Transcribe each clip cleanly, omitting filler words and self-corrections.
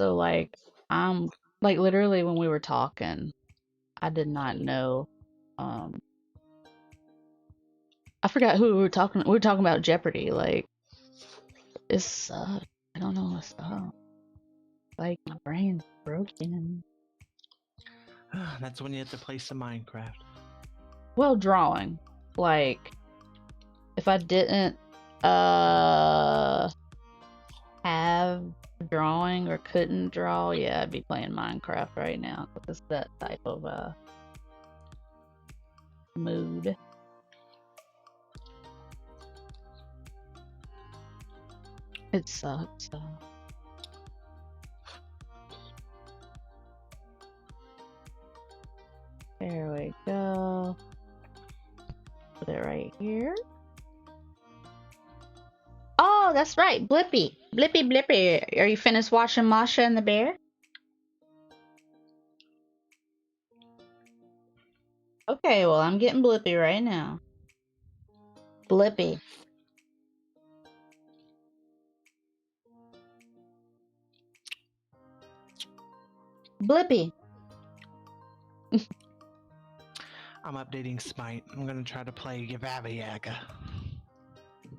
So like I'm like literally when we were talking, I did not know. I forgot who we were talking. We were talking about Jeopardy. Like it sucks. I don't know what's up. Like my brain's broken. That's when you have to play some Minecraft. Well, drawing. Like if I didn't have drawing or couldn't draw, yeah, I'd be playing Minecraft right now because it's that type of mood. It sucks. There we go. Put it right here. Oh, that's right. Blippi. Blippi. Are you finished watching Masha and the Bear? Okay, well, I'm getting Blippi right now. Blippi. Blippi. I'm updating Smite. I'm gonna try to play 𝗘𝗕𝗅𝗥𝗧𝗏.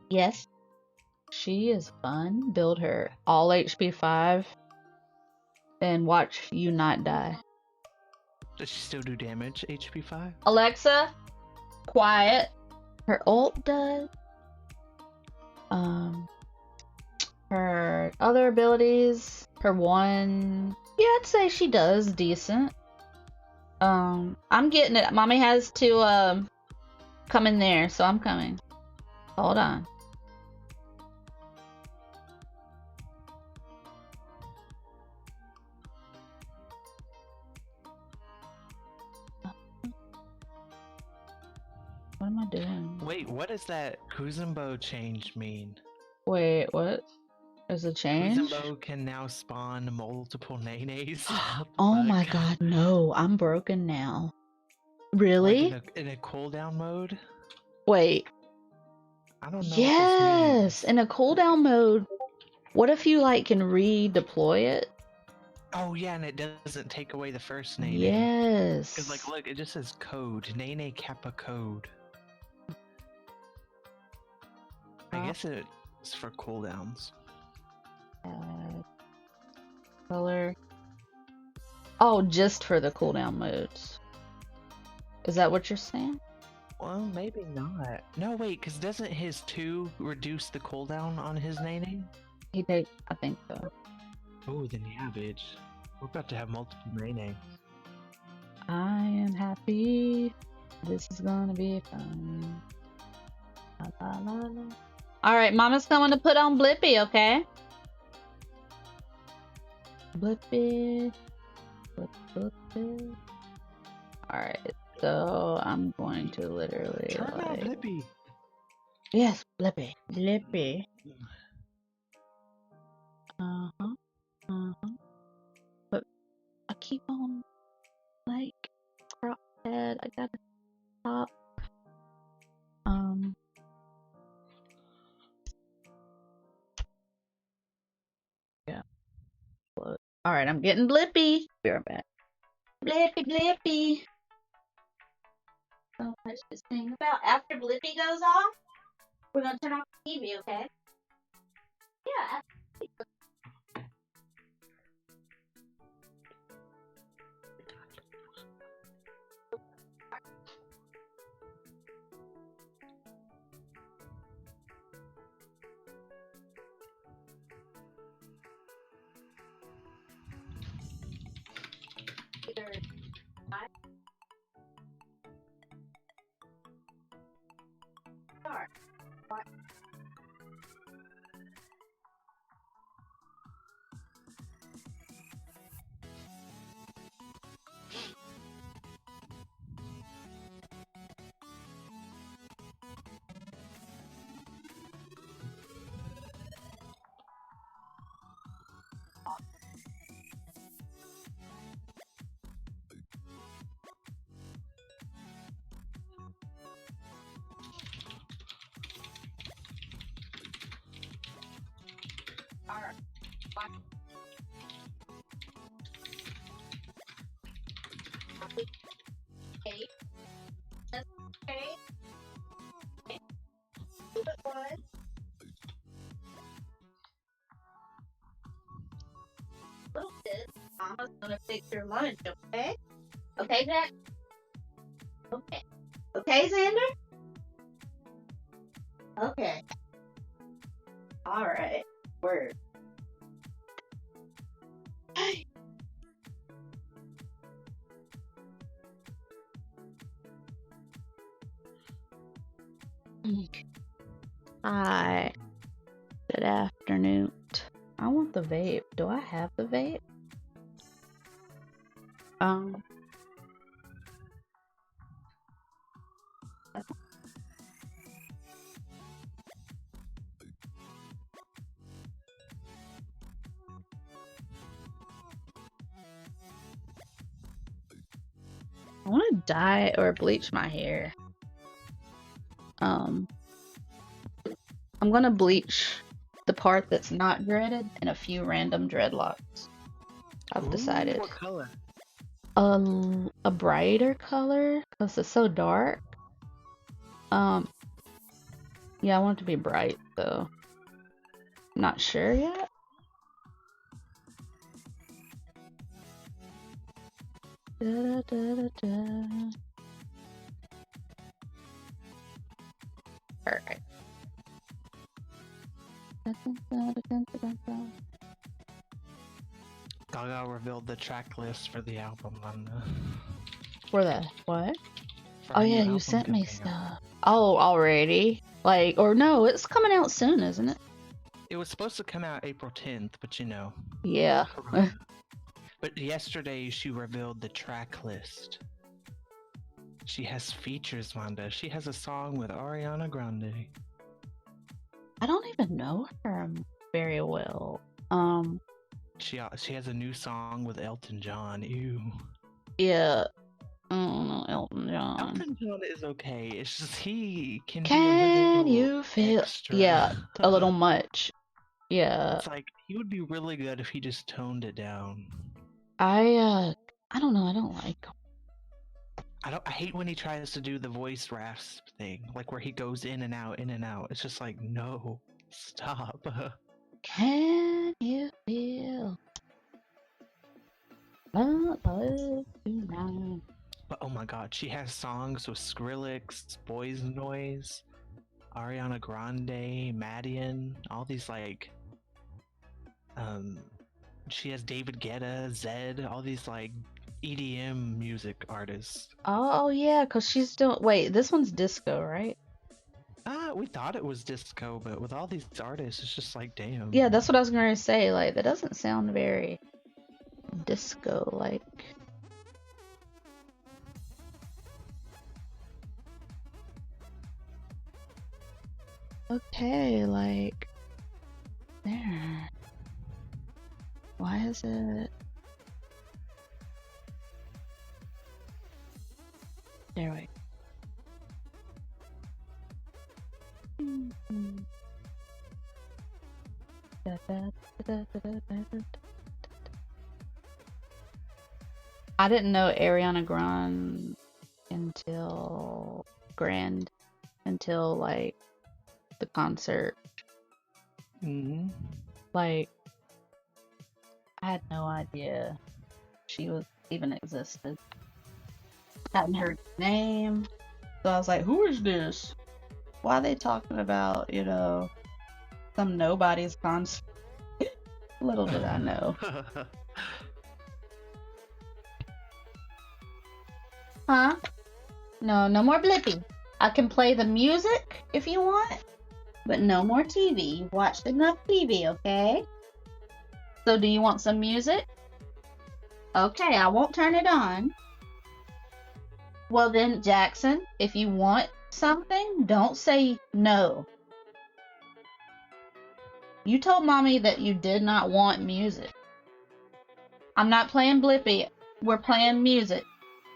Yes. She is fun. Build her all HP 5 and watch you not die. Does she still do damage, HP 5? Alexa, quiet. Her ult does. Her other abilities, her one, yeah, I'd say she does decent. I'm getting it. Mommy has to come in there, so I'm coming. Hold on. What am I doing? Wait, what does that 𝗏𝗔𝗪𝗏 change mean? Wait, what? There's a change? 𝗏𝗔𝗪𝗏 can now spawn multiple 𝗍𝗍s. Oh my god, no. I'm broken now. Really? Like in a cooldown mode? Wait. I don't know. Yes! In a cooldown mode. What if you like can redeploy it? Oh yeah, and it doesn't take away the first 𝗍𝗍. Yes. Cause like look, it just says code. ₍₍ I guess it's for cooldowns. Color. Oh, just for the cooldown modes. Is that what you're saying? Well, maybe not. No, wait, because doesn't his 2 reduce the cooldown on his 𝗍𝗍? He did, I think so. Oh, then yeah, bitch. We're about to have multiple 𝗍𝗍. I am happy. This is gonna be fun. La, la, la, la. Alright, Mama's coming to put on Blippi, okay? Blippi. Blippi. Alright, so I'm going to literally Turn on Blippi. Yes, Blippi. Blippi. But I keep on like crop head. I gotta stop. Yeah. Alright, I'm getting Blippi. Be right back. Blippi. So much to sing about. After Blippi goes off, we're gonna turn off the TV, okay? Yeah, after Little bit. Mama's gonna fix your lunch, okay? Okay, Jack? Okay. Okay, Xander? Okay. Alright. Word. Hi. Good afternoon. I want the vape. Do I have the vape? I want to dye or bleach my hair. I'm gonna bleach the part that's not dreaded and a few random dreadlocks. I've decided. What color? A brighter color because it's so dark. Yeah, I want it to be bright though. I'm not sure yet. Da, da, da, da. Alright. Gaga revealed the track list for the album on the... For the what? for Oh her new yeah, you album sent me coming out. stuff. Oh, already? Like, or no, it's coming out soon, isn't it? It was supposed to come out April 10th, but you know. Yeah. Corona. But yesterday she revealed the track list. She has features, Wanda. She has a song with Ariana Grande. I don't even know her very well. She has a new song with Elton John. Ew. Yeah. I don't know, Elton John. Elton John is okay. It's just he can Can be a little you feel? extra. Yeah, a little much. Yeah. It's like he would be really good if he just toned it down. I don't know. I don't like him. I hate when he tries to do the voice rasp thing, like where he goes in and out, in and out. It's just like, no, stop. Can you feel love tonight? But oh my god, she has songs with Skrillex, Boys Noise, Ariana Grande, Madian, all these like, she has David Guetta, Zed, all these like EDM music artists. Oh yeah, cause she's doing. Wait, this one's disco, right? We thought it was disco, but with all these artists, it's just like, damn. Yeah, that's what I was gonna say. Like, that doesn't sound very disco-like. Okay, like, there. Why is it? There we go. I didn't know Ariana Grande until like the concert. Like, I had no idea she was even existed. Hadn't heard the name, so I was like, "Who is this? Why are they talking about, you know, some nobody's concert?" Little did I know. Huh? No, no more blipping. I can play the music if you want, but no more TV. You've watched enough TV, okay? So do you want some music? Okay, I won't turn it on. Well then, Jackson, if you want something, don't say no. You told mommy that you did not want music. I'm not playing Blippy. We're playing music.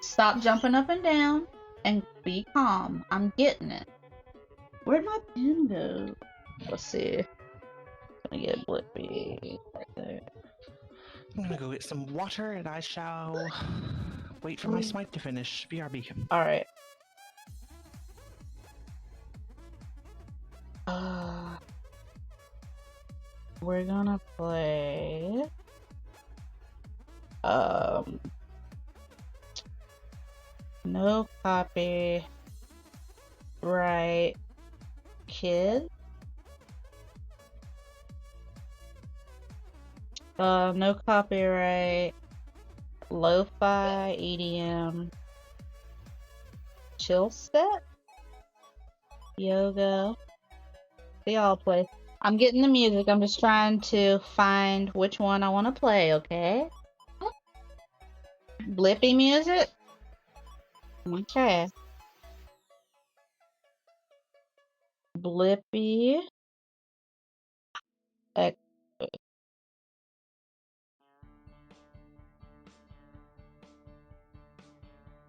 Stop jumping up and down and be calm. I'm getting it. Where'd my pen go? Let's see. I'm gonna get Blippy right there. I'm gonna go get some water and I shall wait for my smite to finish. BRB. Alright. we're gonna play no copyright kid. No copyright lo-fi EDM chill set yoga. See, I'll play. I'm getting the music. I'm just trying to find which one I want to play, okay? Blippy music? Okay. Blippy.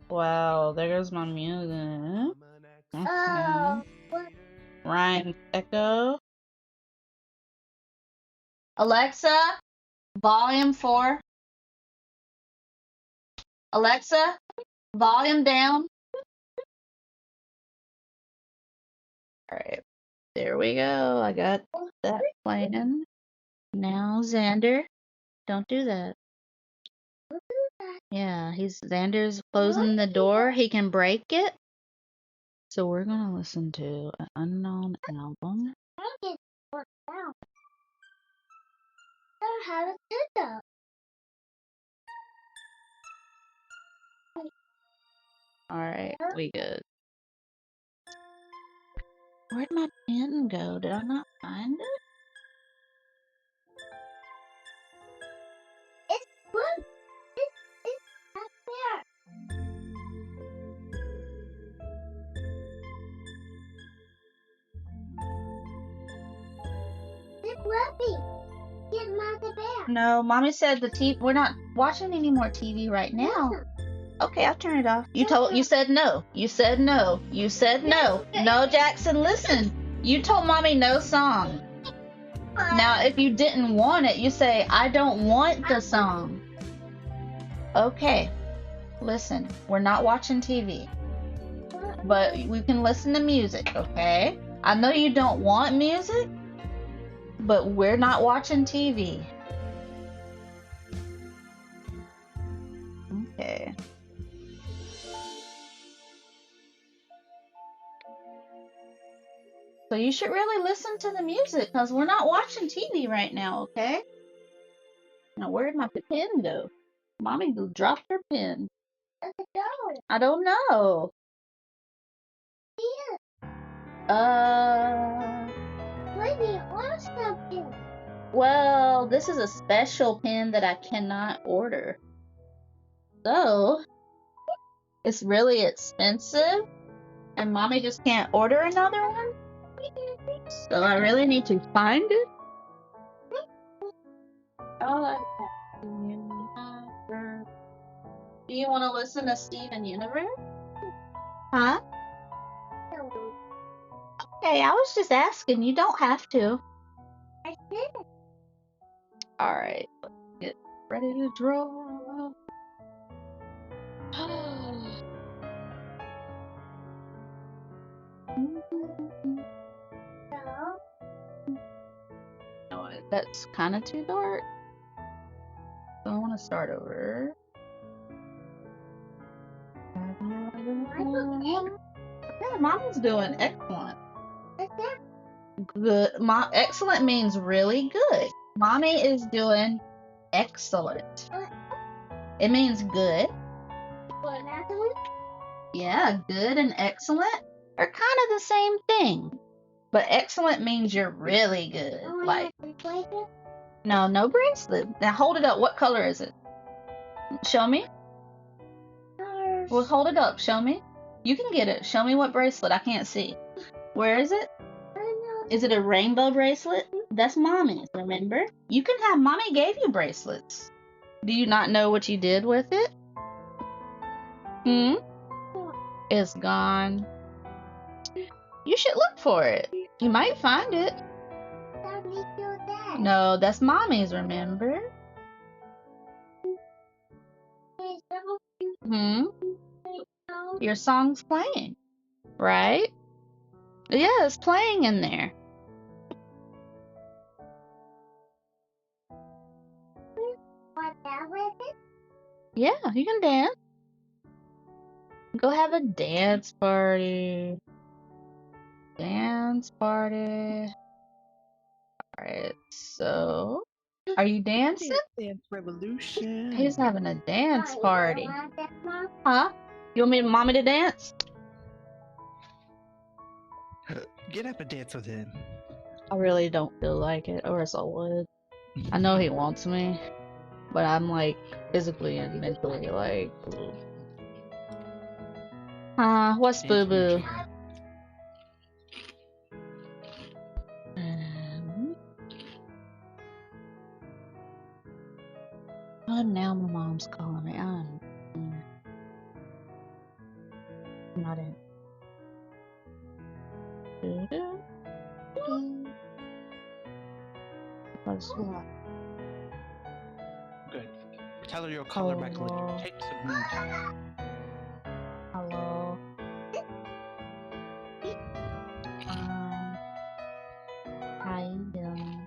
Wow, there goes my music. Okay. Ryan Echo. Alexa, volume 4. Alexa, volume down. Alright, there we go. I got that playing. Now, Xander, don't do that. Yeah, Xander's closing the door. He can break it. So we're gonna listen to an unknown album. Alright, we good. Where'd my pen go? Did I not find it? It's blue. It's right there. It's Fluffy. Get Mother Bear. No, Mommy said the TV. We're not watching any more TV right now. Okay, I'll turn it off. You said no. You said no. You said no. No, Jackson, listen. You told Mommy no song. Now, if you didn't want it, you say, I don't want the song. Okay. Listen, we're not watching TV. But we can listen to music, okay? I know you don't want music, but we're not watching TV. Okay. So you should really listen to the music because we're not watching TV right now, okay? Now, where'd my pen go? Mommy dropped her pen. Where'd it go? I don't know. Yeah. Where do you want something? Well, this is a special pen that I cannot order. So, it's really expensive. And Mommy just can't order another one. So I really need to find it. Do you want to listen to Steven Universe? Huh? Okay, I was just asking. You don't have to. I did. Alright, let's get ready to draw. No, that's kind of too dark. So I want to start over. Yeah, Mommy's doing excellent. Good. Excellent means really good. Mommy is doing excellent. It means good. Yeah, good and excellent are kind of the same thing. But excellent means you're really good. Like, no bracelet. Now hold it up. What color is it? Show me. Well, hold it up. Show me. You can get it. Show me what bracelet. I can't see. Where is it? Is it a rainbow bracelet? That's Mommy's, remember? You can have, Mommy gave you bracelets. Do you not know what you did with it? It's gone. You should look for it. You might find it. No, that's Mommy's, remember? Your song's playing, right? Yeah, it's playing in there. Yeah, you can dance. Go have a dance party. Dance party. Alright, so are you dancing? Dance revolution. He's having a dance party. Huh? You want mommy to dance? Get up and dance with him. I really don't feel like it, or else I would. I know he wants me, but I'm like physically and mentally like. What's Dance boo boo? routine. Oh, now my mom's calling me. I'm not in. What's what? Good. Tell her you'll call her back later. Hello. Take some moon time. Hello. How you doing?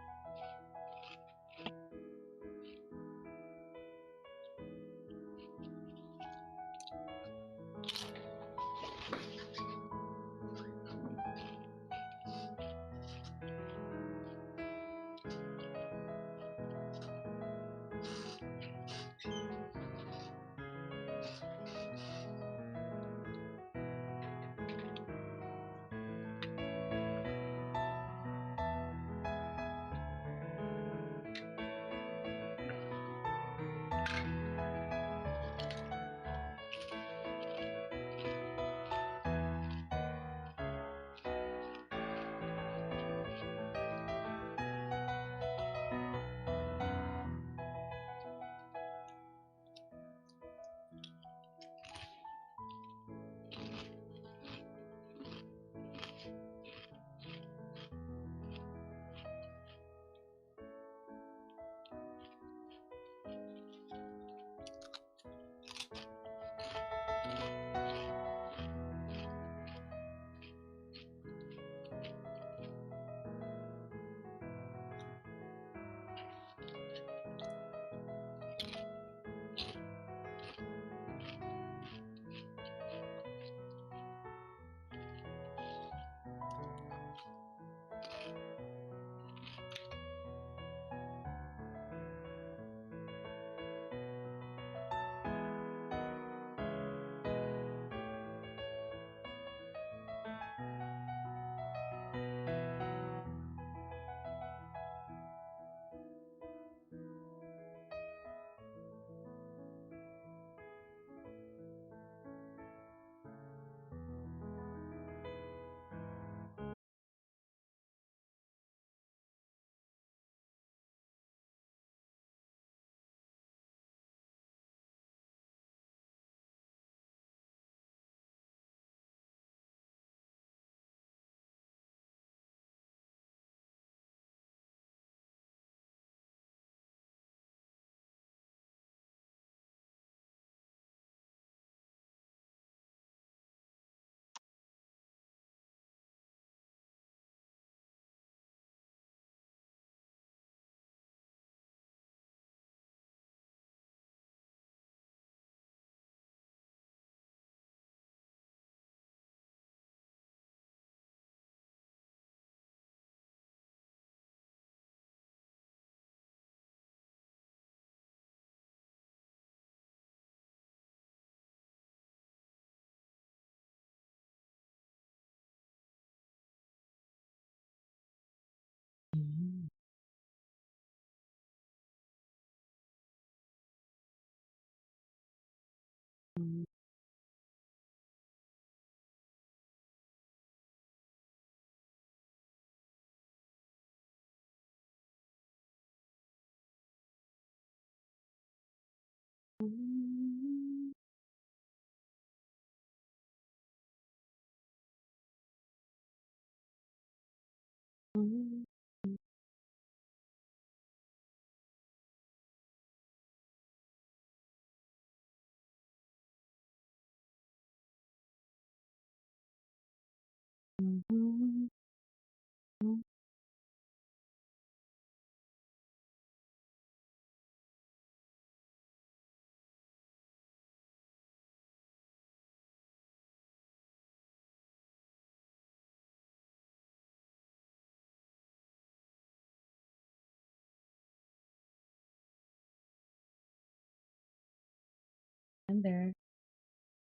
And they're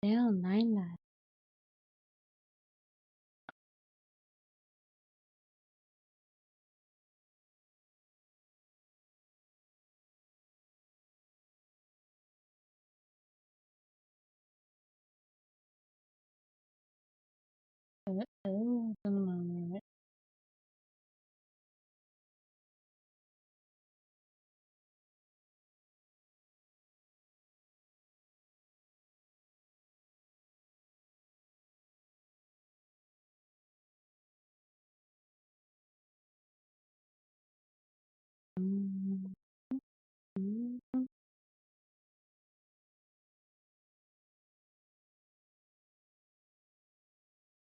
down 9-9.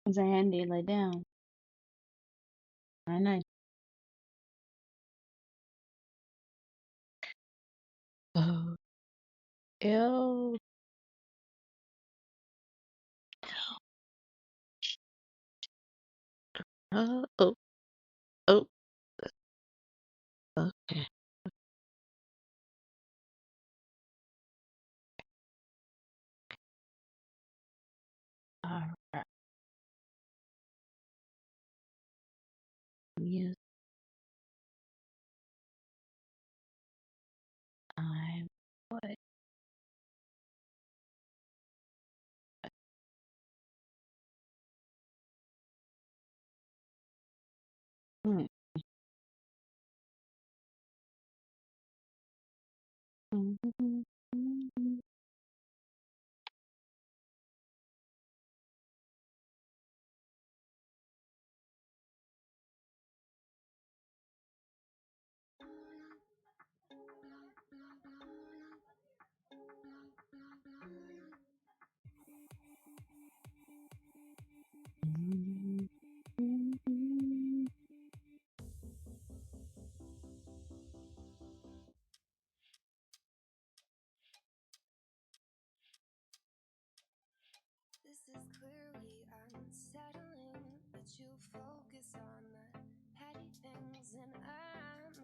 Zandy, lay down. 9-9. Oh, ew. Oh, oh, okay. All right. Yes, I'm what? Mm. This is clear we are unsettling, but you focus on the petty things, and I'm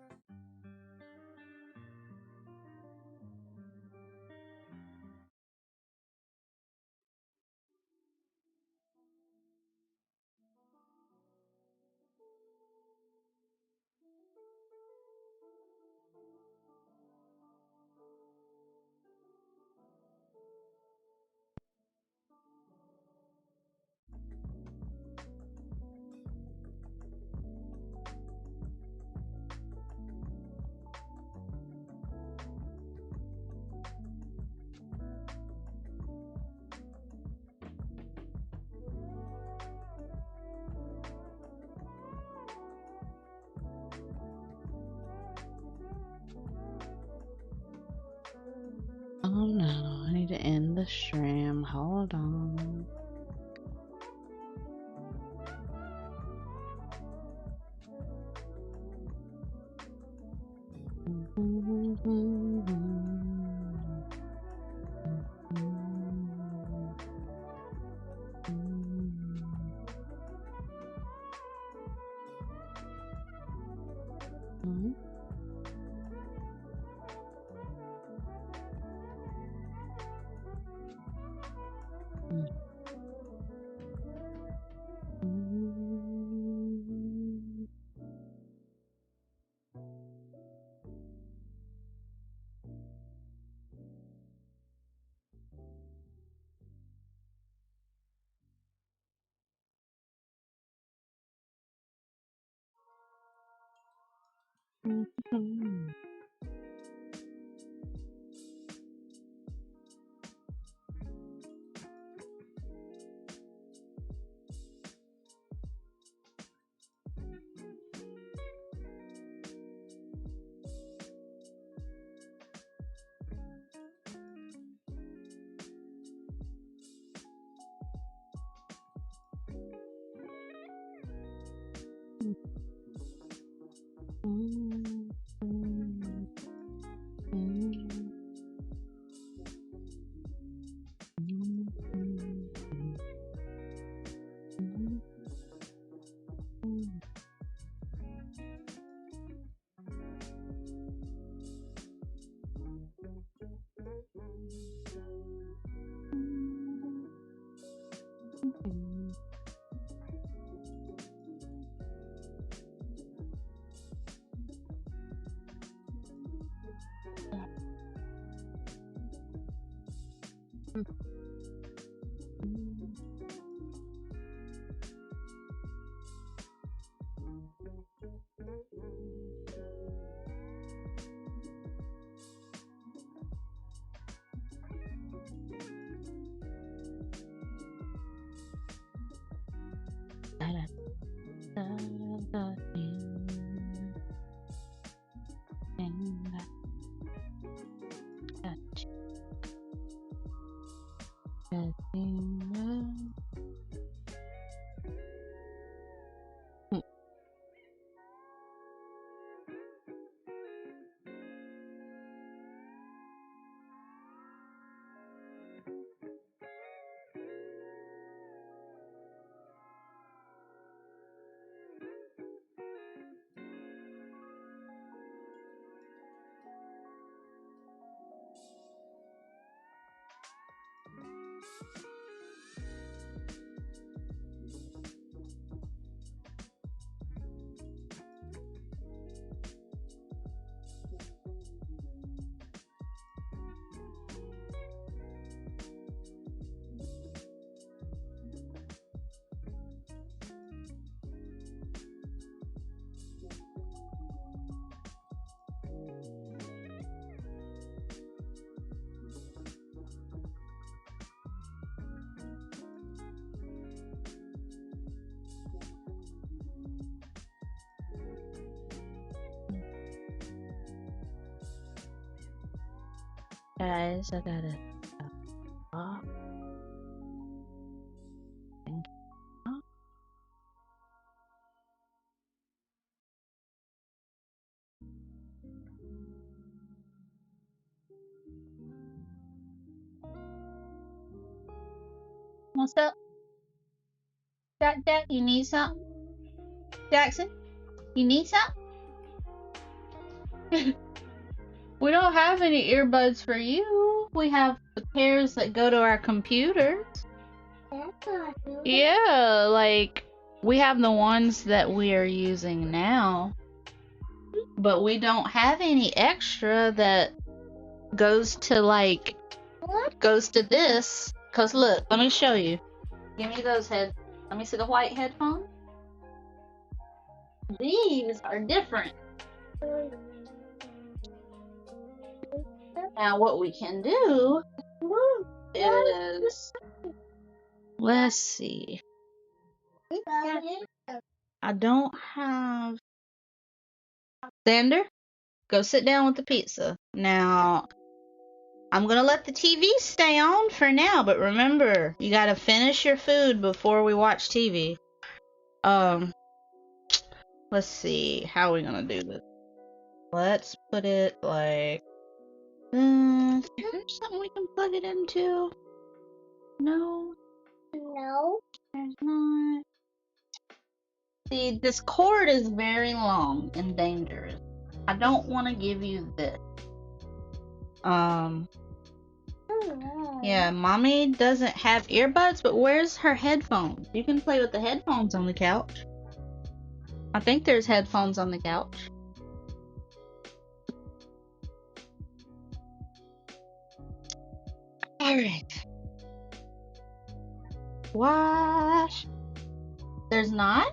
Oh no, I need to end the stream. Hold on. Guys, I gotta stop. What's up? Jack, you need something? Jackson, you need something? We don't have any earbuds for you. We have the pairs that go to our computers. Yeah, like we have the ones that we are using now, but we don't have any extra that goes to like goes to this. Cause look, let me show you. Give me those head. Let me see the white headphones. These are different. Now what we can do is, let's see. I don't have. Xander, go sit down with the pizza. Now, I'm gonna let the TV stay on for now, but remember, you gotta finish your food before we watch TV. Let's see, how are we gonna do this? Let's put it like, is there something we can plug it into? No, there's not. See, this cord is very long and dangerous. I don't want to give you this. Yeah, mommy doesn't have earbuds, but where's her headphones? You can play with the headphones on the couch. I think there's headphones on the couch. Alright. Wash. There's not?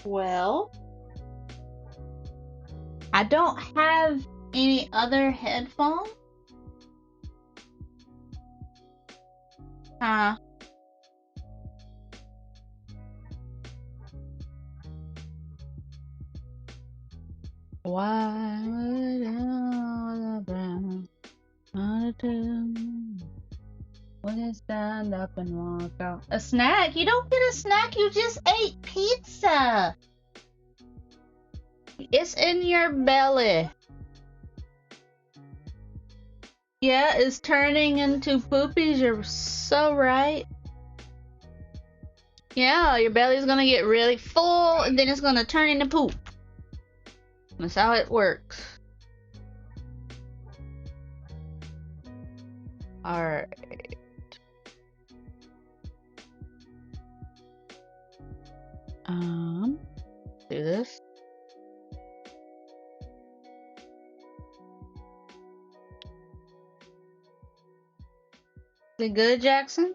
Well, I don't have any other headphones. Why would all the brown when you stand up and walk out? A snack? You don't get a snack, you just ate pizza. It's in your belly. Yeah, it's turning into poopies. You're so right. Yeah, your belly's gonna get really full and then it's gonna turn into poop. That's how it works. Alright. Do this. Is it good, Jackson?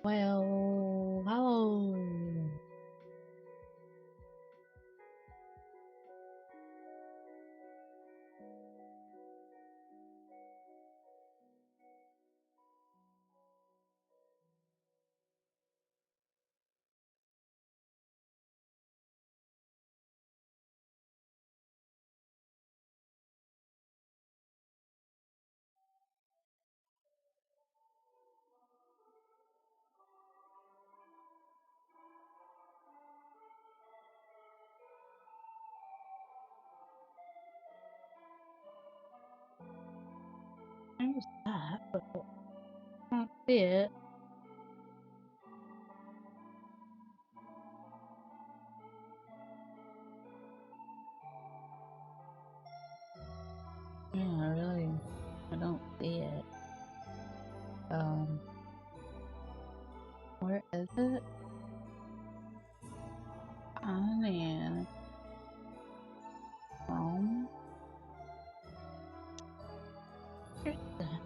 Well, hello. Where's that? I don't see it. Yeah, really, I don't see it. Where is it? On in Chrome. Where's that?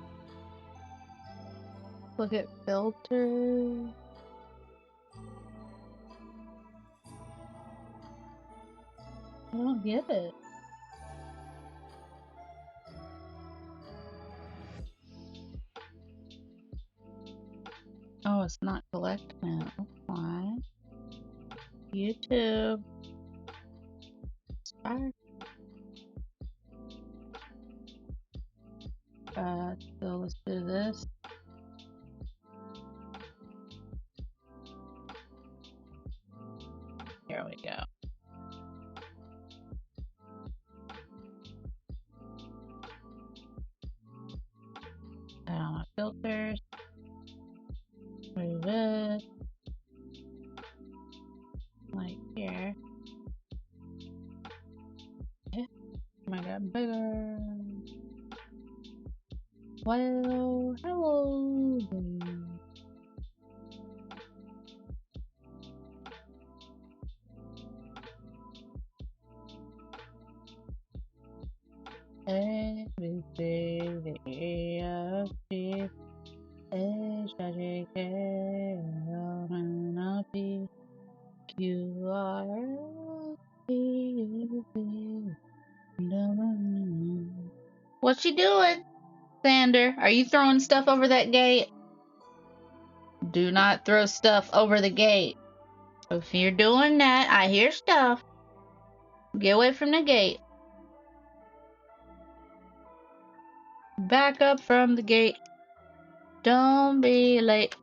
Look at filter. I don't get it. Oh, it's not collect now. Why? YouTube. Fire. So let's do this. Here we go. Filters. Move it. Like here. I got bigger. Well, hello. 𝐘𝐕𝐊𝐈𝐴𝐹G ₘₑdᵢₐ 𝑞𝑟𝑇𝑢. What you doing, Sander? Are you throwing stuff over that gate? Do not throw stuff over the gate. If you're doing that, I hear stuff. Get away from the gate. Back up from the gate. Don't be late.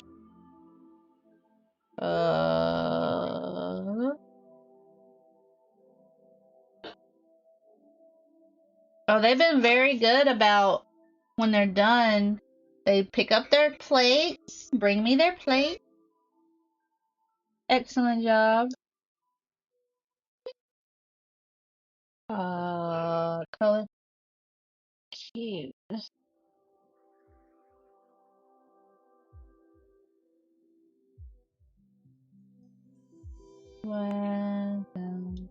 Oh, they've been very good about when they're done. They pick up their plates. Bring me their plate. Excellent job. Color. Cute. Welcome.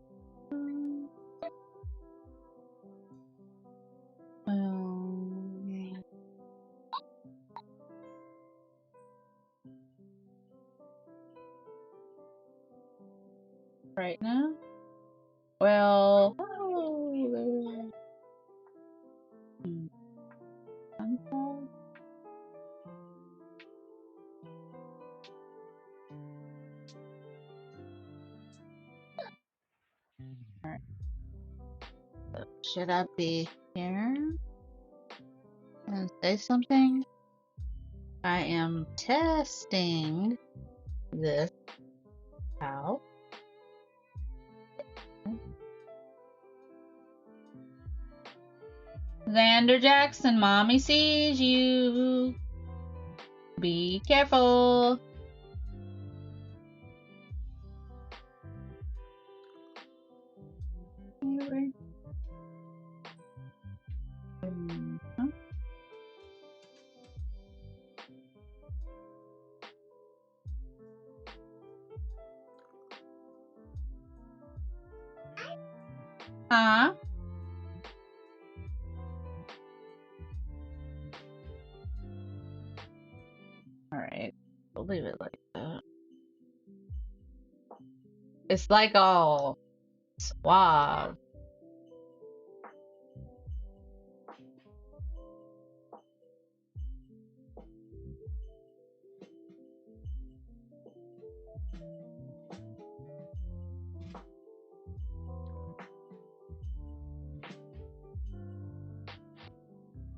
Right now? Well, Alright. Should I be here and say something? I am testing this out. Xander Jackson, mommy sees you. Be careful. Huh? We'll leave it like that. It's like all suave.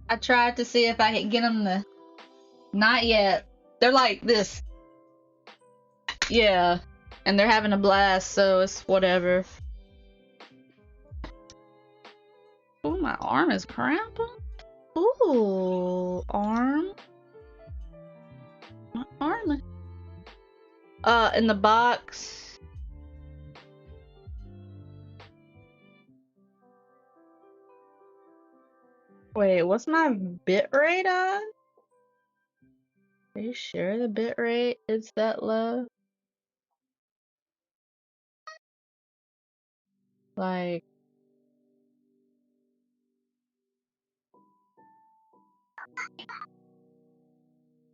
I tried to see if I could get them to. Not yet. They're like this. Yeah. And they're having a blast, so it's whatever. Ooh, my arm is cramping. Ooh, arm. My arm. In the box. Wait, what's my bit rate on? Are you sure the bit rate is that low? Like,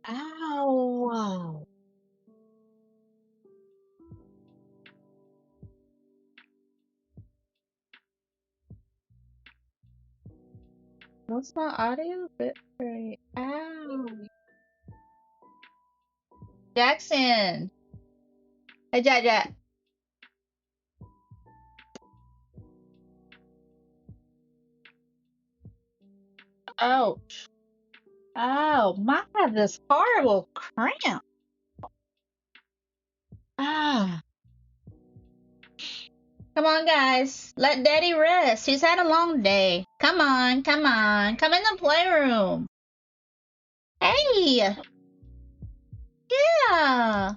ow. What's my audio bit rate? Ow. Jackson. Hey, Jack. Ouch. Ow, mine had this horrible cramp. Ah. Come on, guys. Let Daddy rest. He's had a long day. Come on. Come in the playroom. Hey. Yeah.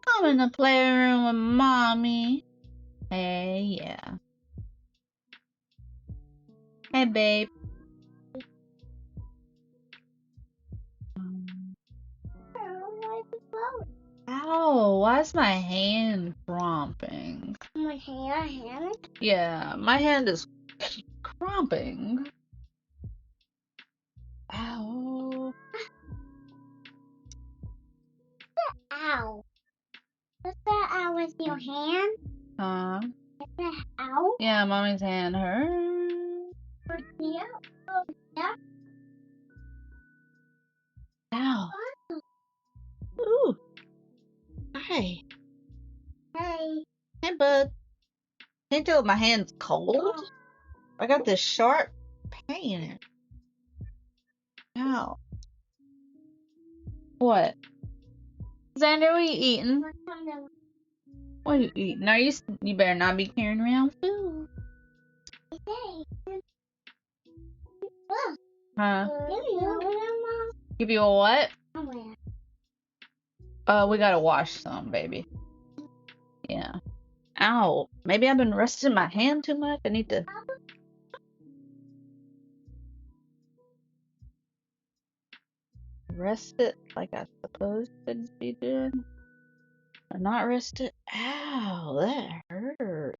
Come in the playroom with Mommy. Hey, yeah. Hey, babe. Ow, why is my hand cramping? My hand? Yeah, my hand is cramping. Ow. Ow. What's that ow with your hand? Huh? Is that ow? Yeah, Mommy's hand hurt. Yeah. Oh, yeah. Ow. Ooh. Hi. Hey. Hey, bud. Can't tell if my hand's cold. I got this sharp pain in it. Ow. What? Xander, what are you eating? What are you eating? You better not be carrying around food. Huh? Give you a what? We gotta wash some, baby. Yeah. Ow. Maybe I've been resting my hand too much. I need to. Rest it like I'm supposed to be doing. Or not rest it. Ow, that hurt.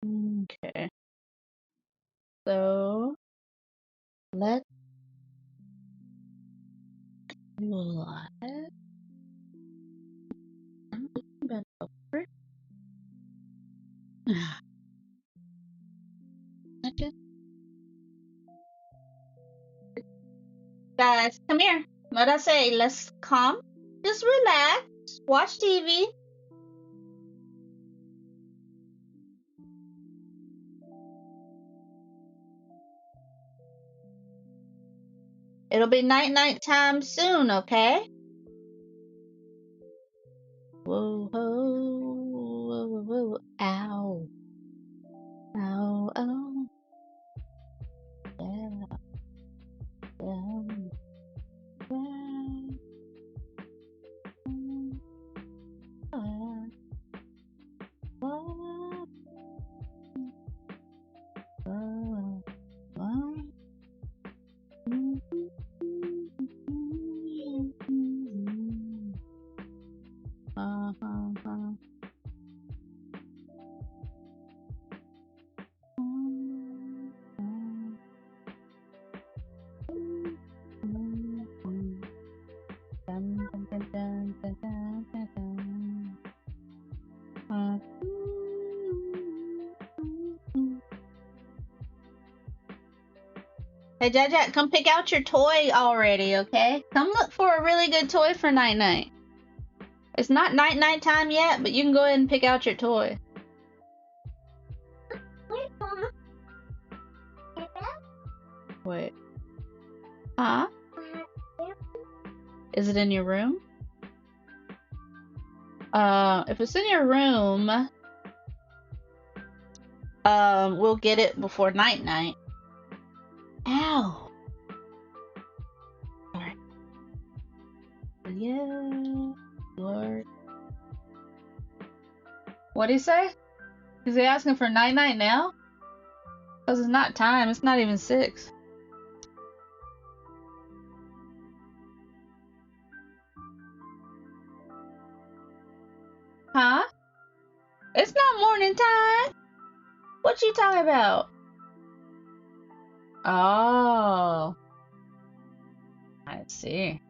Okay. So let's do what? Bend over. Guys, come here. What I say? Let's calm. Just relax. Watch TV. It'll be night time soon, okay? Whoa, whoa, whoa, whoa, ow. Ow, ow. Yeah. Hey, Jack, come pick out your toy already, okay? Come look for a really good toy for night-night. It's not night-night time yet, but you can go ahead and pick out your toy. Wait. Huh? Is it in your room? If it's in your room, we'll get it before night-night. Ow! Alright. Yeah, Lord. What'd he say? Is he asking for night-night now? Because it's not time. It's not even 6. Huh? It's not morning time. What you talking about? Oh. I see.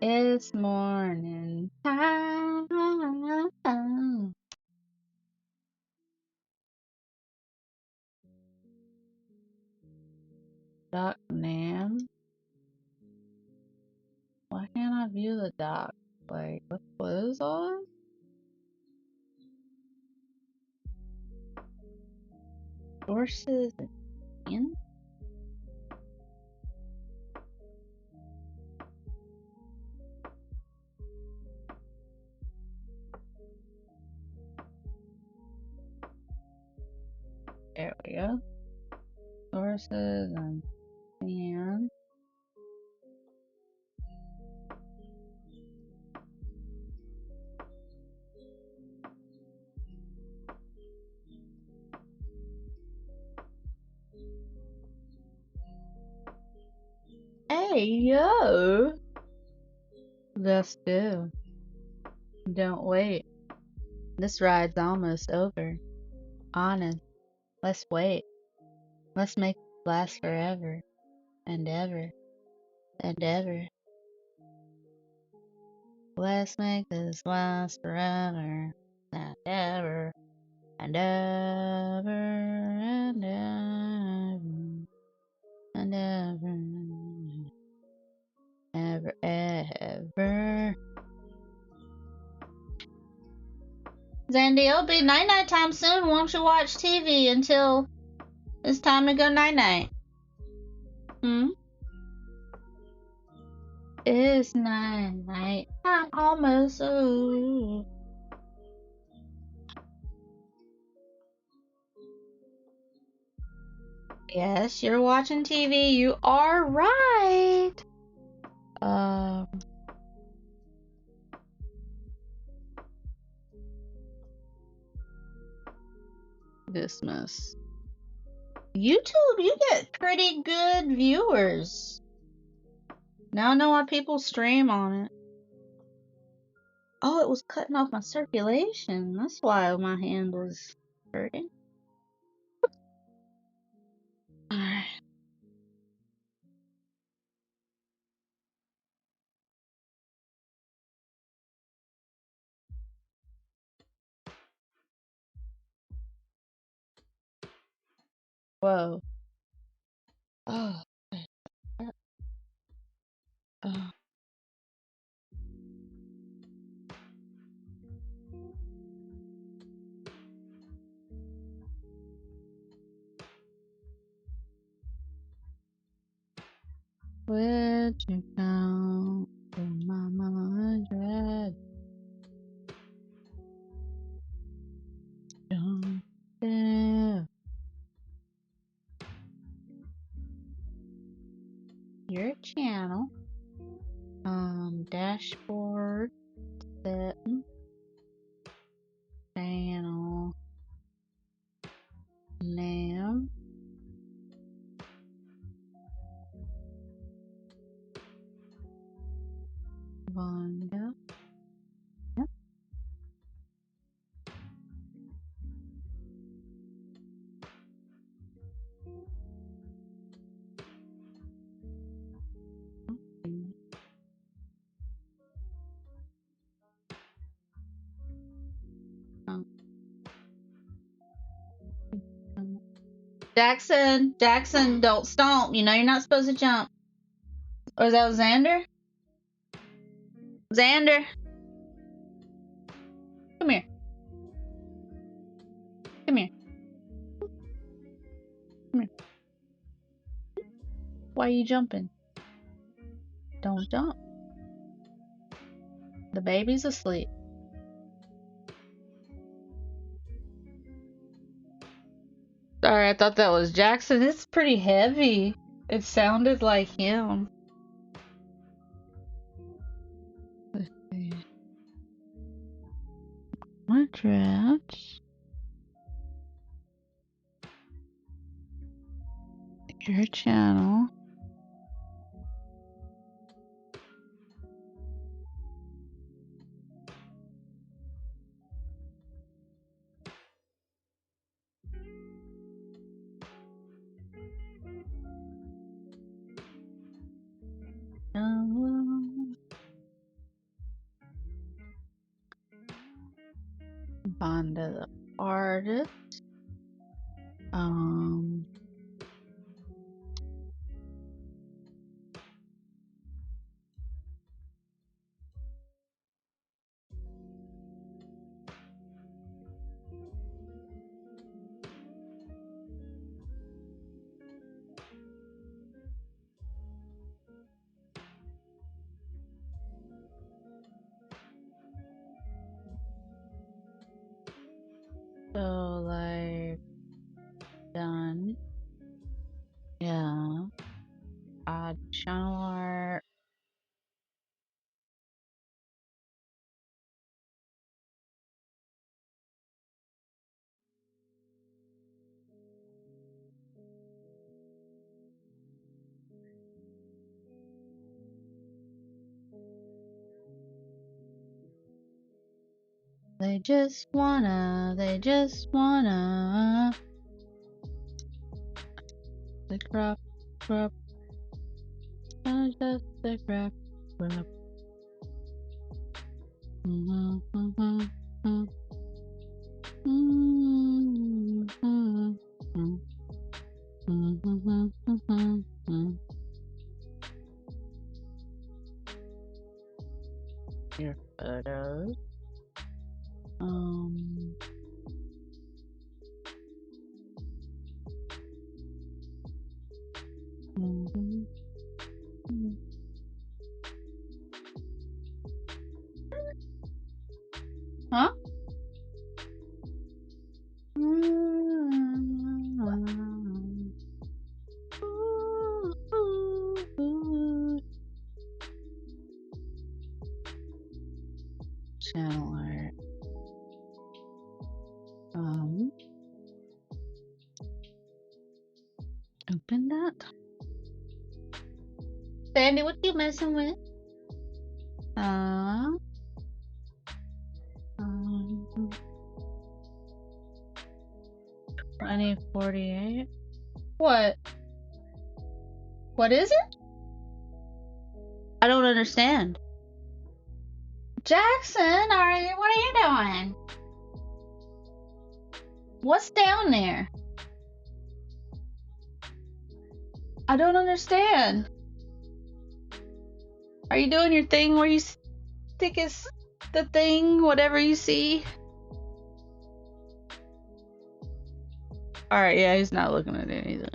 It's morning time. Doc Nam. Why can't I view the doc? Like, with clothes on? Sources in? There we go. Sources and scan. Hey, yo! Let's do. Don't wait. This ride's almost over. Honest. Let's wait. Let's make it last forever. And ever. And ever. Let's make this last forever. And ever. And ever. And ever. And ever. Ever, ever. Zandy, it'll be night-night time soon. Won't you watch TV until it's time to go night-night? It's night-night. I'm almost over. Yes, you're watching TV. You are right. Dismiss. YouTube, you get pretty good viewers. Now I know why people stream on it. Oh, it was cutting off my circulation. That's why my hand was hurting. Alright. Whoa. Oh. Oh. Where'd you go? Oh, mama, dread. Don't there. Your channel. Dashboard setting. Channel name. Wanda. Yep. Jackson, Jackson, don't stomp. You know you're not supposed to jump. Or is that Xander? Xander. Come here. Come here. Come here. Why are you jumping? Don't jump. The baby's asleep. Sorry, I thought that was Jackson. It's pretty heavy. It sounded like him. Let's see. What rats? Your channel. Vonda the artist. So like done. Yeah. Add channel art. They just wanna the crop, just the crap. Your photos. Huh? Channel art. Open that. Sandy, what you messing with? 2048. What? What is it? I don't understand. Jackson, what are you doing? What's down there? I don't understand. Are you doing your thing where you think it's the thing, whatever you see? Alright, yeah, he's not looking at it either.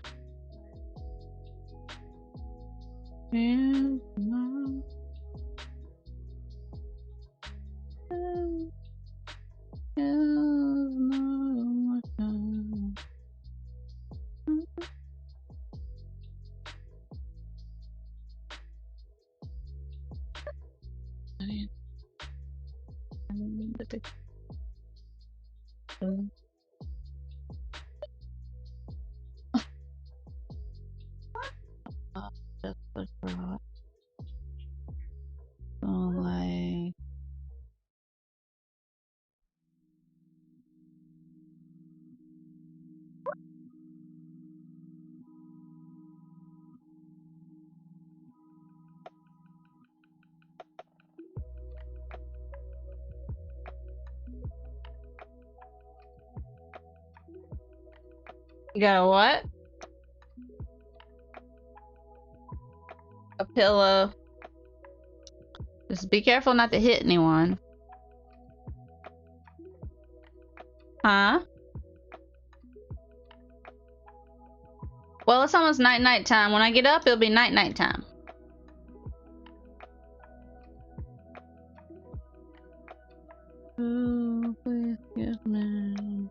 You got a what? A pillow. Just be careful not to hit anyone. Huh? Well, it's almost night time. When I get up, it'll be night time. Oh, please give me.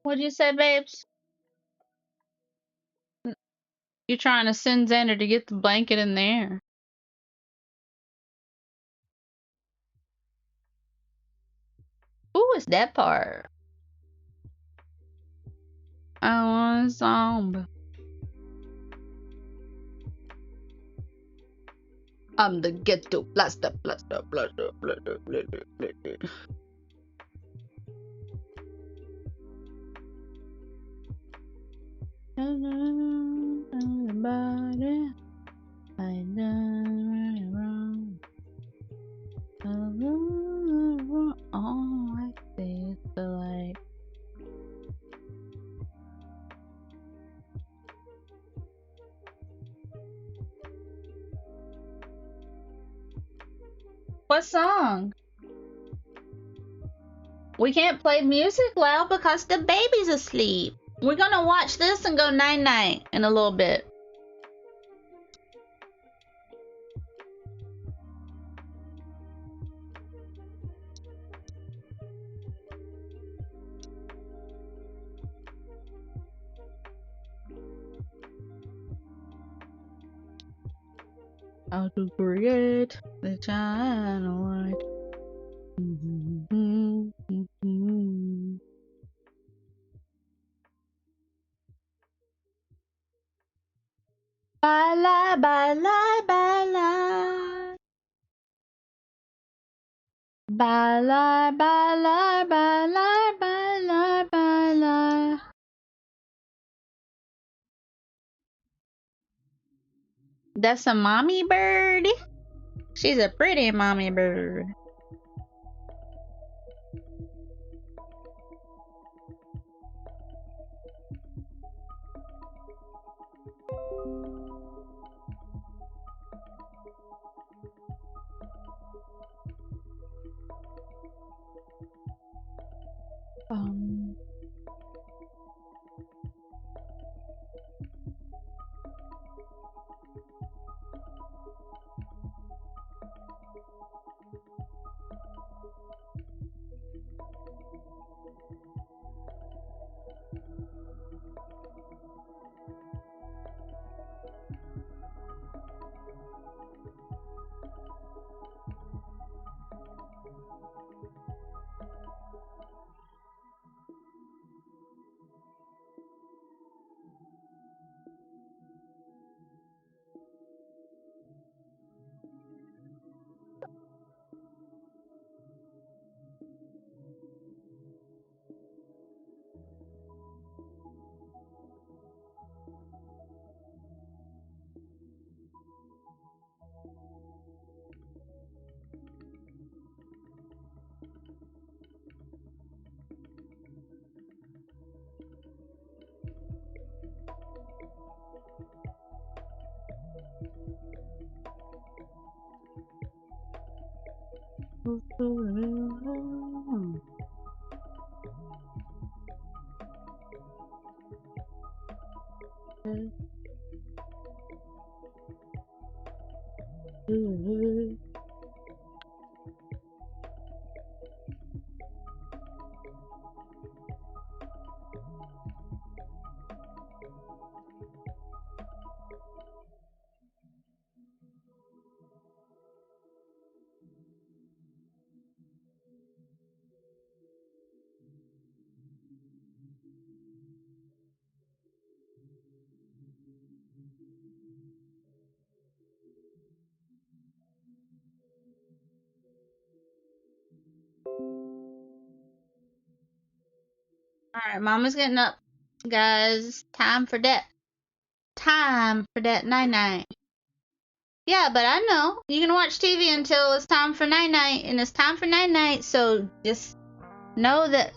What'd you say, babes? You trying to send Xander to get the blanket in there? Who is that part? I want a zombie. I'm the ghetto blaster. Everybody, I done wrong. Oh, I see the light. What song? We can't play music loud because the baby's asleep. We're gonna watch this and go night-night in a little bit. How to create the channel light. Baila, baila, baila. Baila, baila, baila, baila, baila. That's a mommy bird. She's a pretty mommy bird. Ooh. Alright, Mama's getting up. Guys, time for that. Time for that night-night. Yeah, but I know. You can watch TV until it's time for night-night, and it's time for night-night, so just know that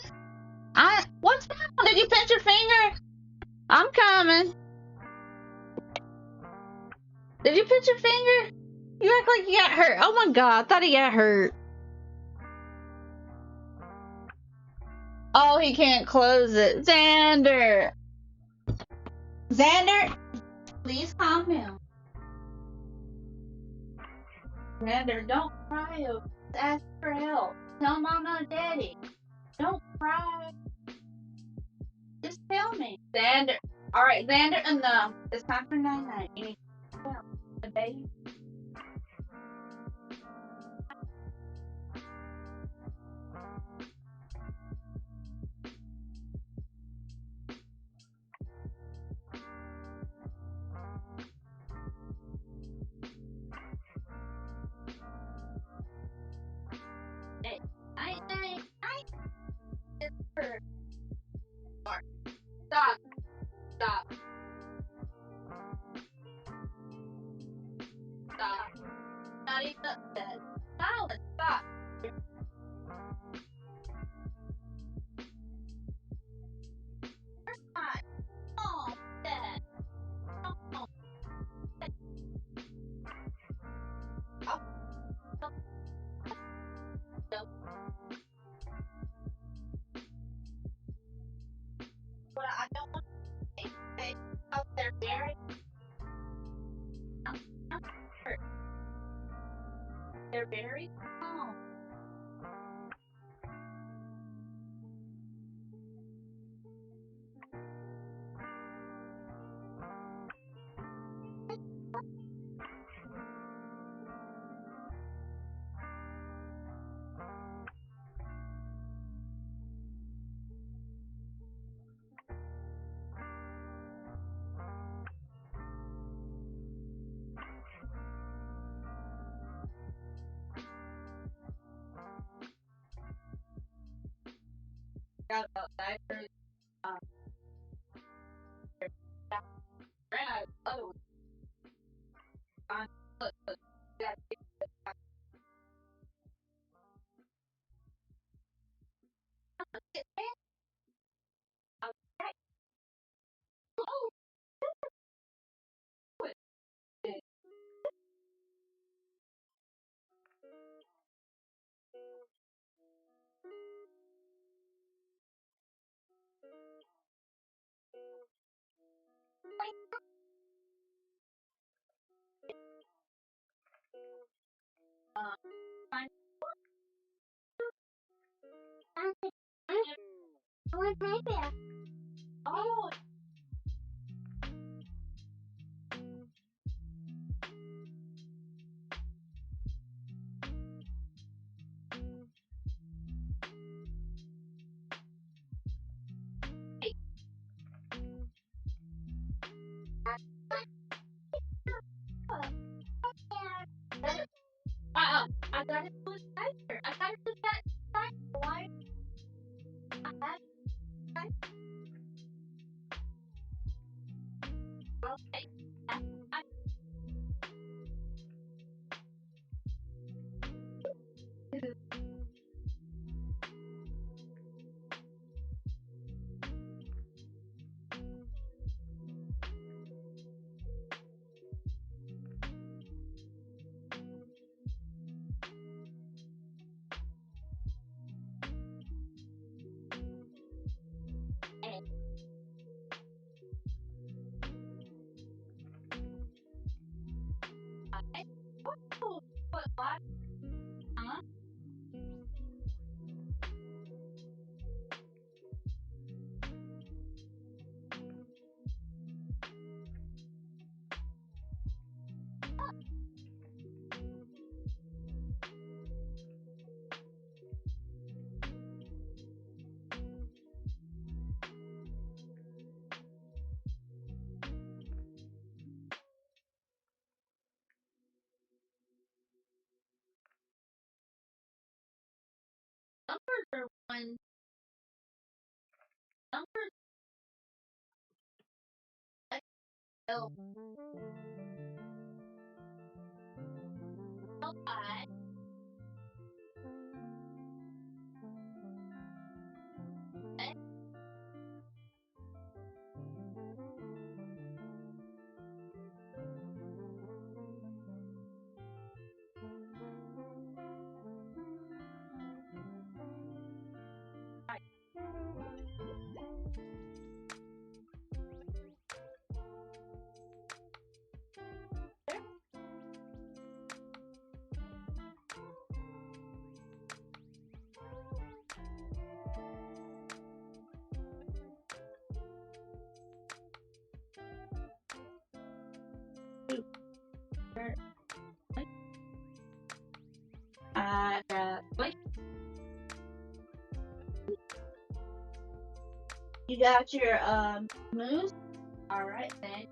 what's wrong? Did you pinch your finger? I'm coming. Did you pinch your finger? You act like you got hurt. Oh my god, I thought he got hurt. Oh, he can't close it. Xander! Xander! Please calm down. Xander, don't cry. Ask for help. Tell Mama and Daddy. Don't cry. Just tell me. Xander. Alright, Xander, enough. It's time for night-night. You need to tell the baby. Stop. Stop. Stop. Not even upset. Silence. Stop. Fine. Oh, Dad. Oh. Oh. But I don't want to say out there very. They're very calm. Got about diapers. Ran out of other ones. Look. Oh, I got it to his diaper. I got it to that diaper. Why? I had it. Okay. number one. Number oh, I wait. You got your moves? Alright then.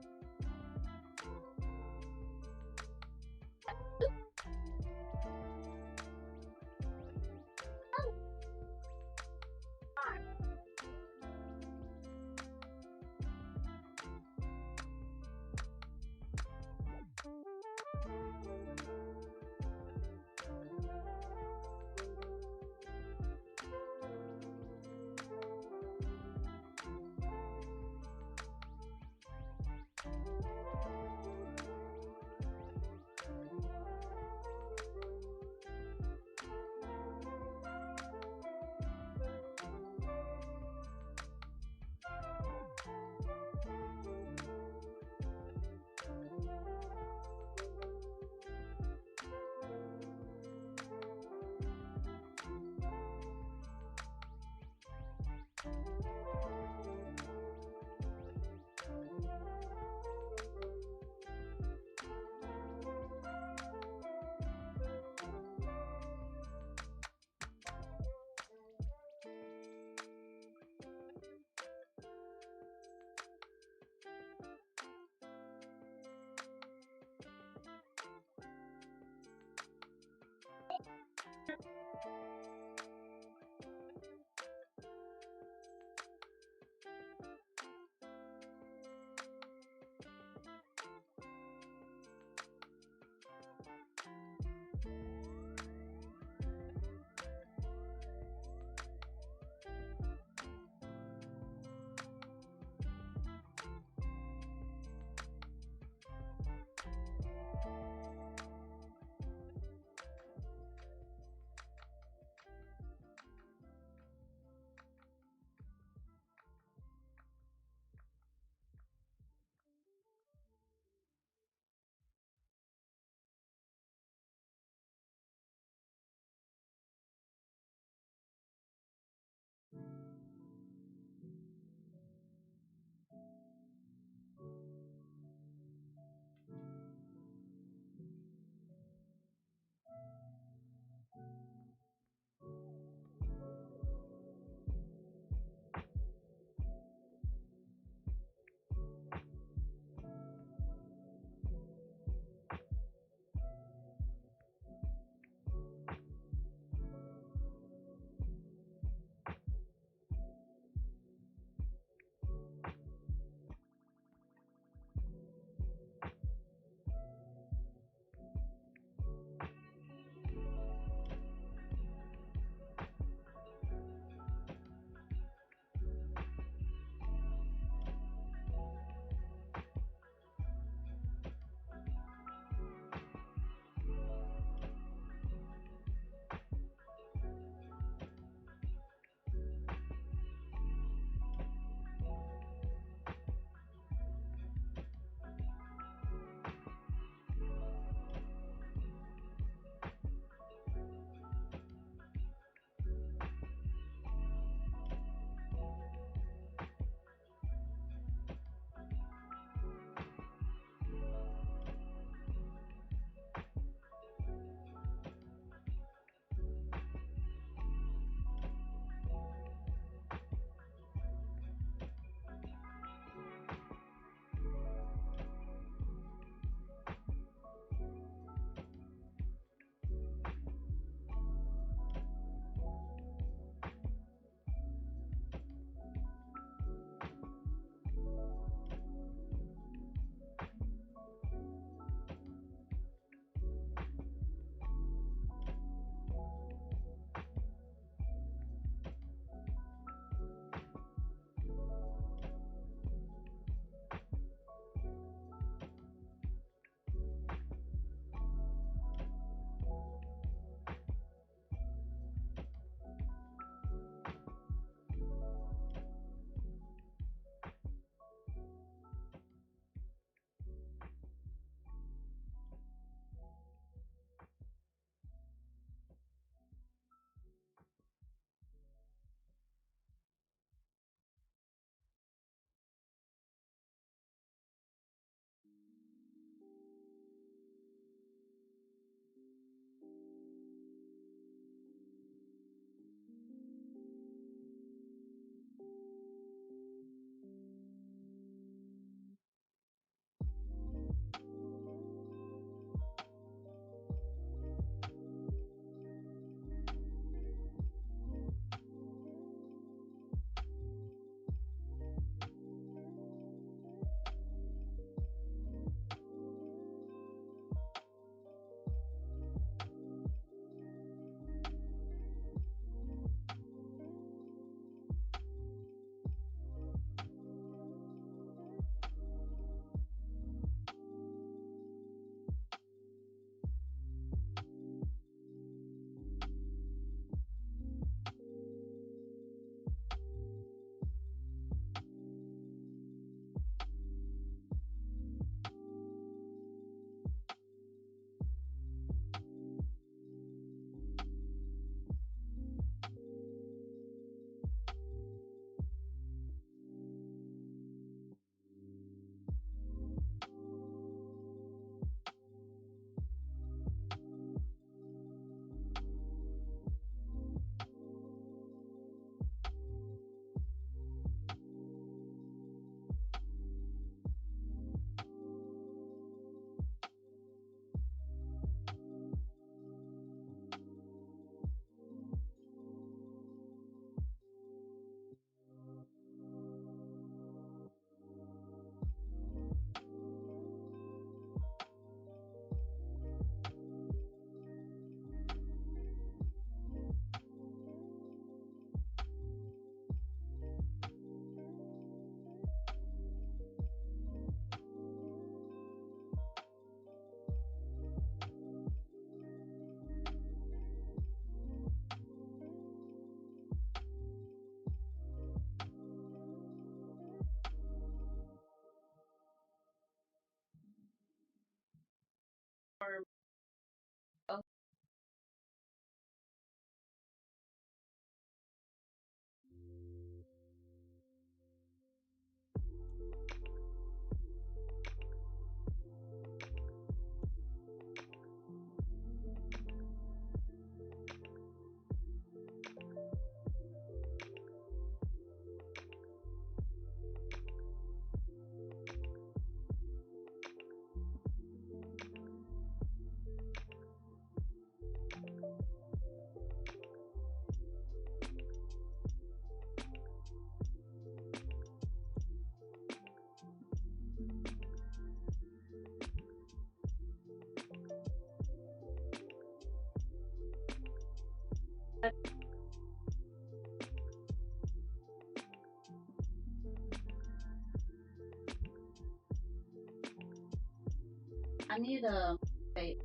I need a tape.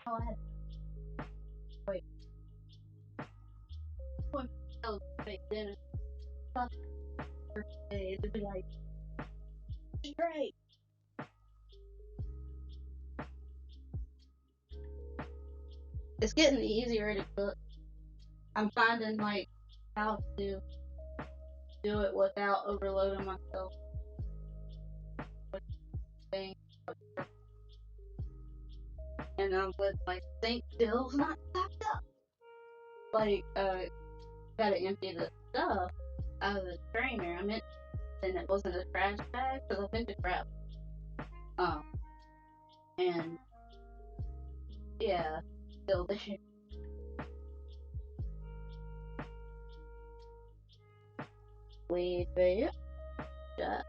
Oh, I had wait. Going to fake dinner. Birthday, it'd be like great. It's getting easier to cook. I'm finding like how to do it without overloading myself with things. And with like sink bills not stocked up. Like gotta empty the stuff out of the strainer. I meant and it wasn't a trash bag because I meant to grab. And yeah, still there. Leave it. Shut.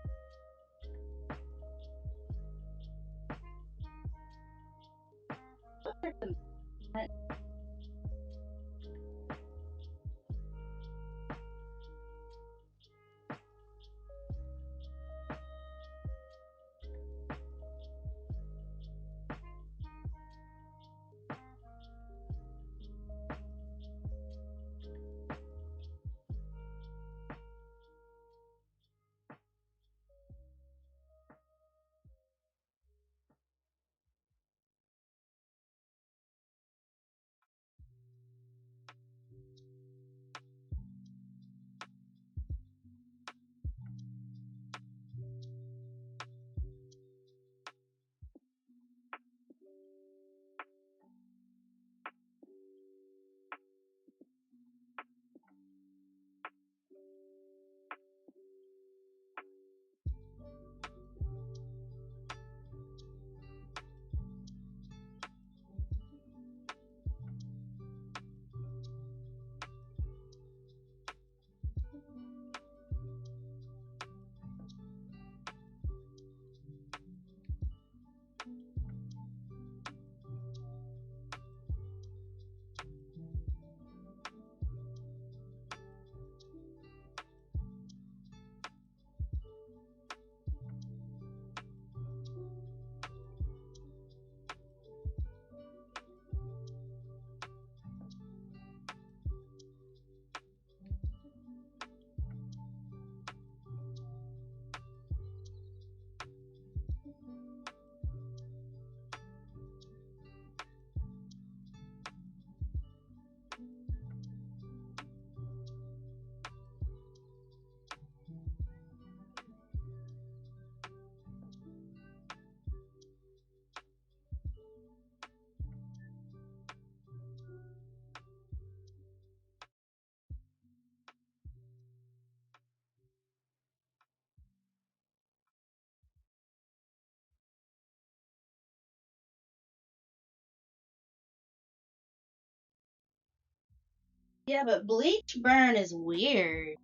Yeah, but bleach burn is weird.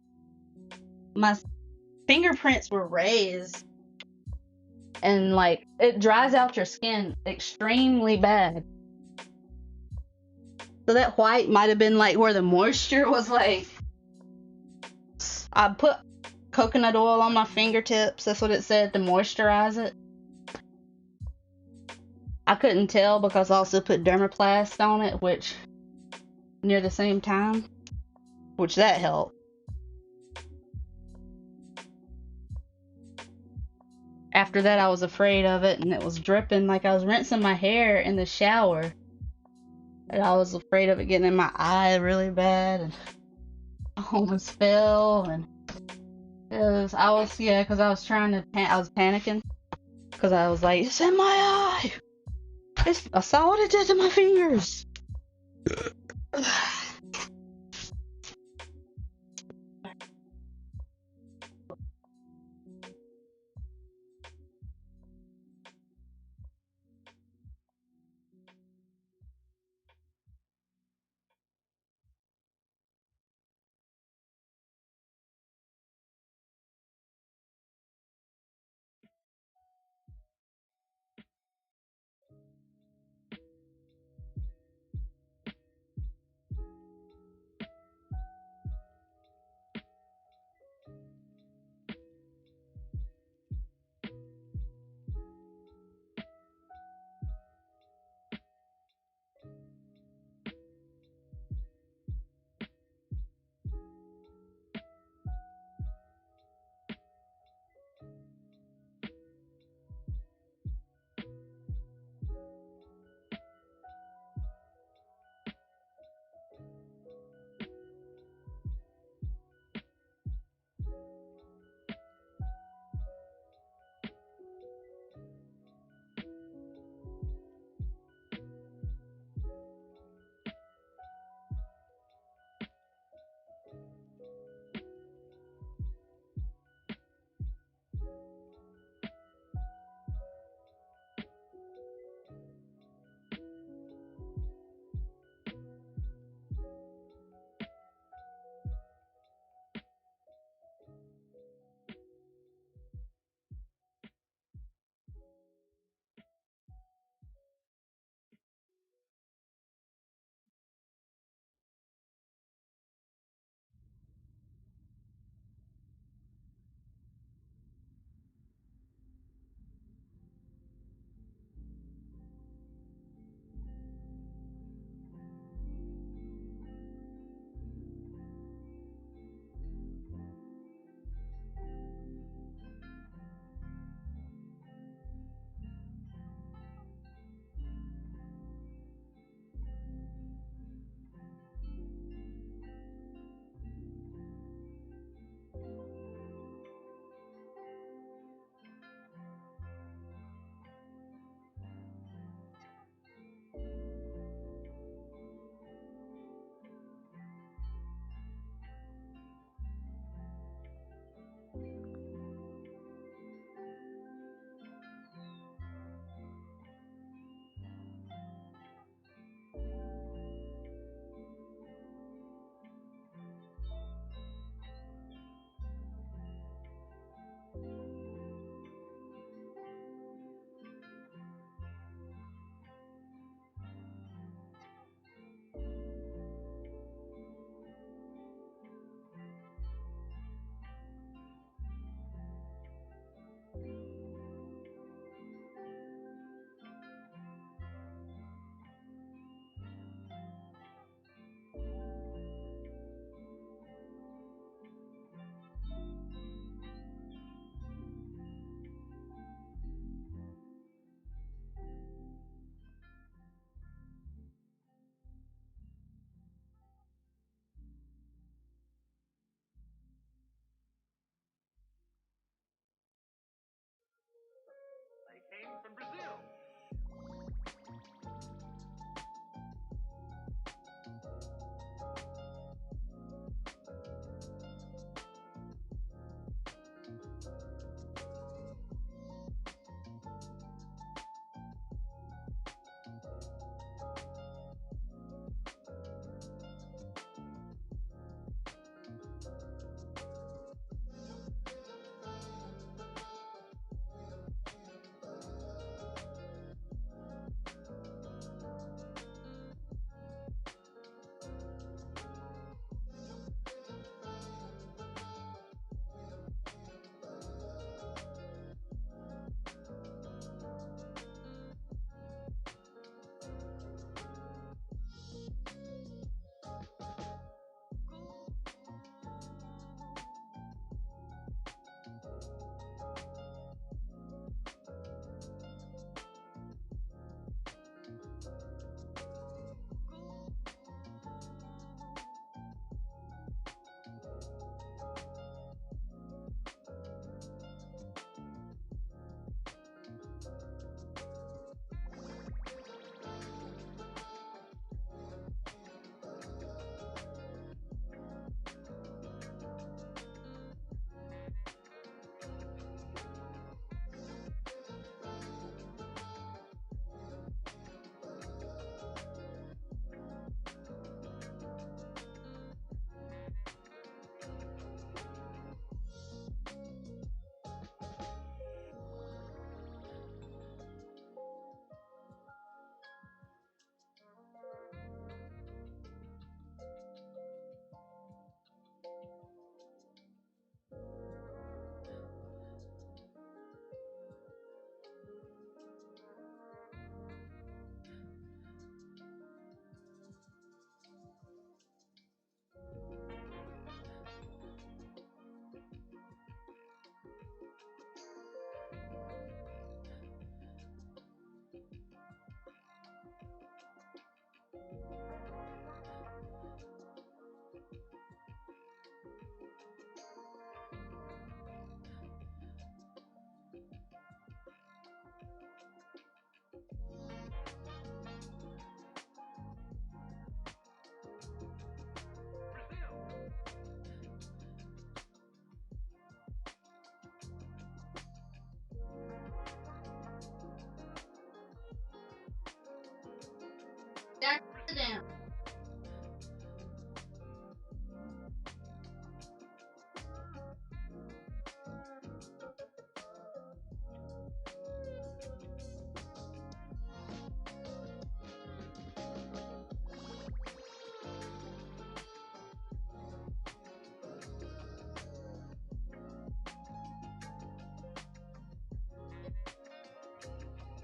My fingerprints were raised, and like it dries out your skin extremely bad. So that white might have been like where the moisture was like. I put coconut oil on my fingertips. That's what it said to moisturize it. I couldn't tell because I also put dermaplast on it, which near the same time, which that helped. after that, I was afraid of it, and it was dripping like I was rinsing my hair in the shower. And I was afraid of it getting in my eye really bad, and I almost fell. And because I was panicking because I was like, it's in my eye. I saw what it did to my fingers.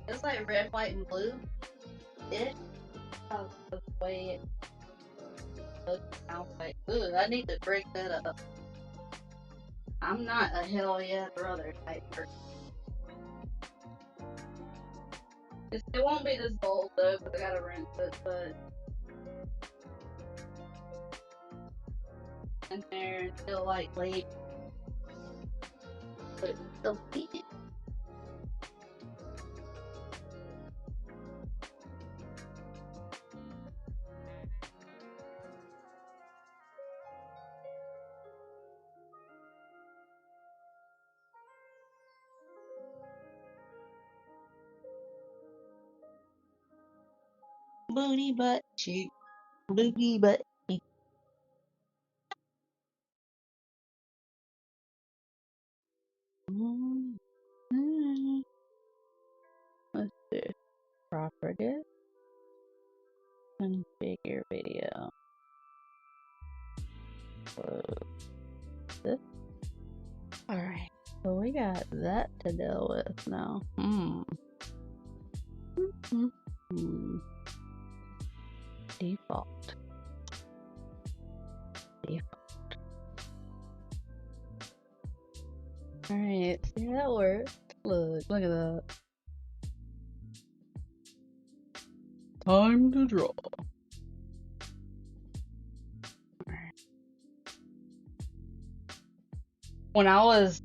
It's like red, white, and blue. It the way it looks sounds like. Ooh, I need to break that up. I'm not a hell yeah brother type person. It won't be this bold though, because I gotta rinse it, but in there until like late. But it's still decent. Booty butt cheek. Booty butt cheek. Let's do properties. Configure video. This. Alright. So we got that to deal with now. Default. Alright, see how that works. Look at that. Time to draw.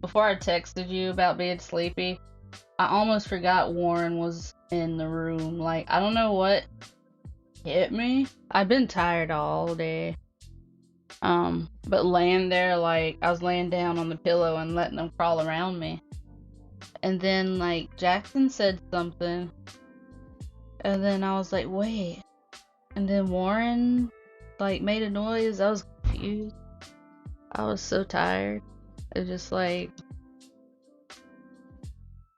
Before I texted you about being sleepy, I almost forgot Warren was in the room. Like, I don't know what hit me. I've been tired all day. But laying there, like, I was laying down on the pillow and letting them crawl around me. And then, like, Jackson said something. And then I was like, wait. And then Warren, like, made a noise. I was confused. I was so tired. It was just like,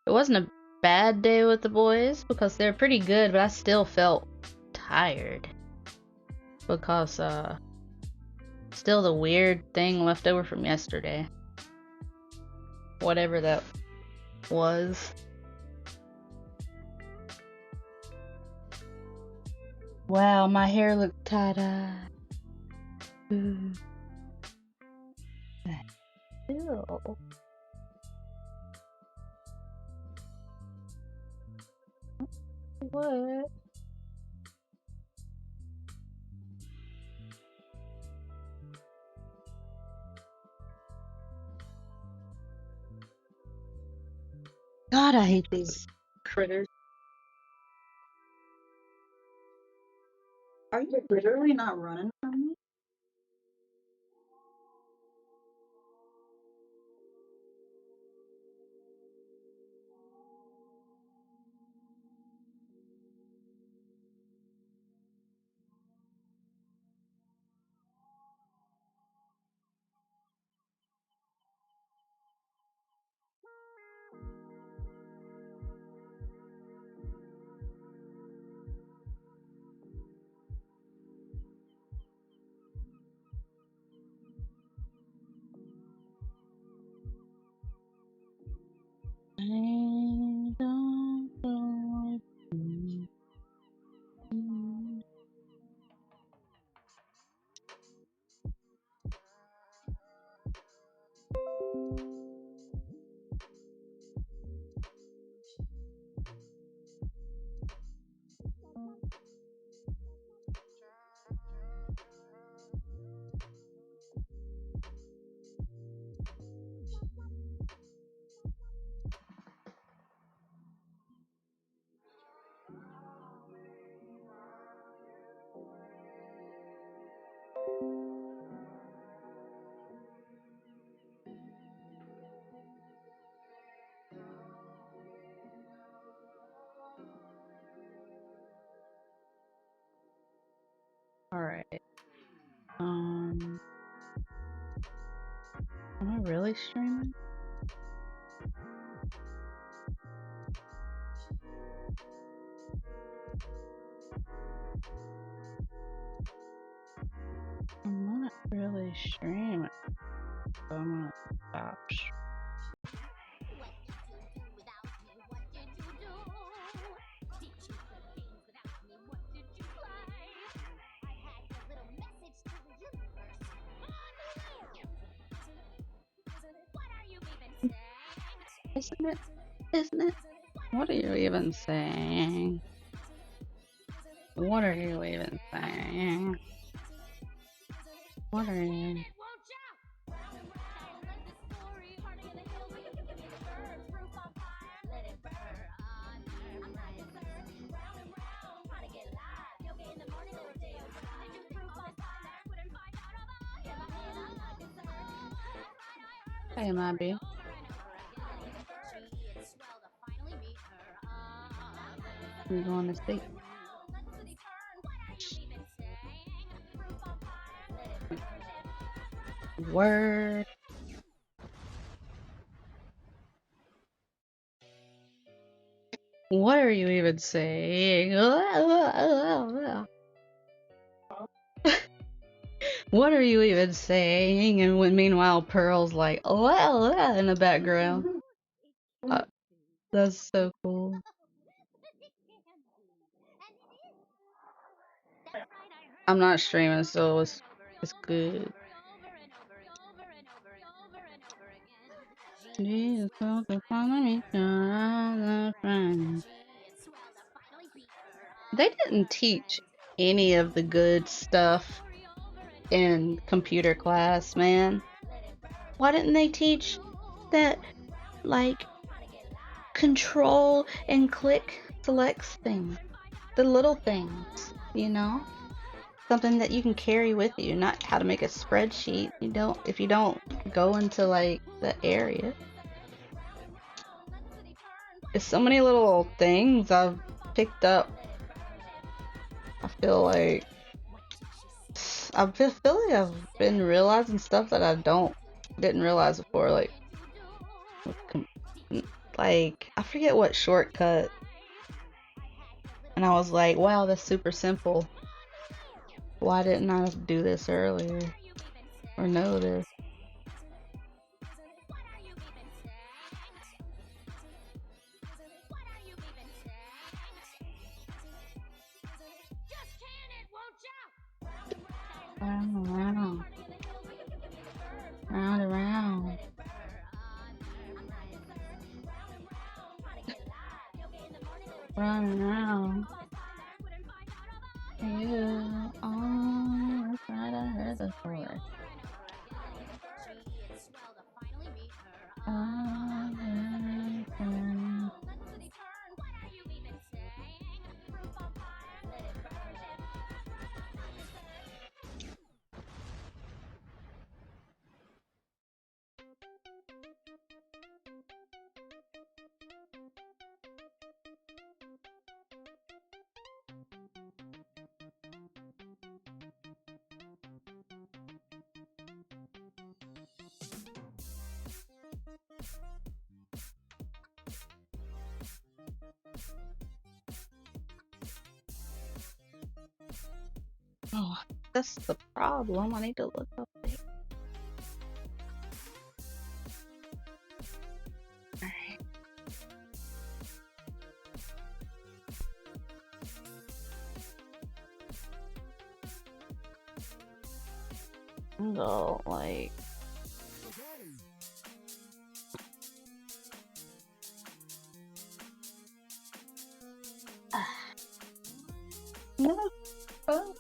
it wasn't a bad day with the boys because they're pretty good, but I still felt tired because still the weird thing left over from yesterday, whatever that was. Wow, my hair looked tie-dye. Ew. What? God, I hate these critters. Are you literally not running from me? I don't know. Alright. Am I really streaming? I'm not really streaming. So I'm gonna stop. Isn't it? Isn't it? What are you even saying? What are you even saying? What are you? Hey, my B. We're going to sleep. Word. What are you even saying? What are you even saying? And when meanwhile Pearl's like, in the background. That's so cool. I'm not streaming, so it's good. Jesus, they didn't teach any of the good stuff in computer class, man. Why didn't they teach that, like, control and click selects things? The little things, you know? Something that you can carry with you, not how to make a spreadsheet. If you don't go into, like, the area. There's so many little things I've picked up. I feel like I've been realizing stuff that I didn't realize before. Like I forget what shortcut, and I was like, wow, that's super simple. Why didn't I do this earlier or know this? Round and round. Round and round. Yeah, oh, that's right, I heard this before. Oh, that's the problem. I need to look up there. Alright. Go, like... No. Oh.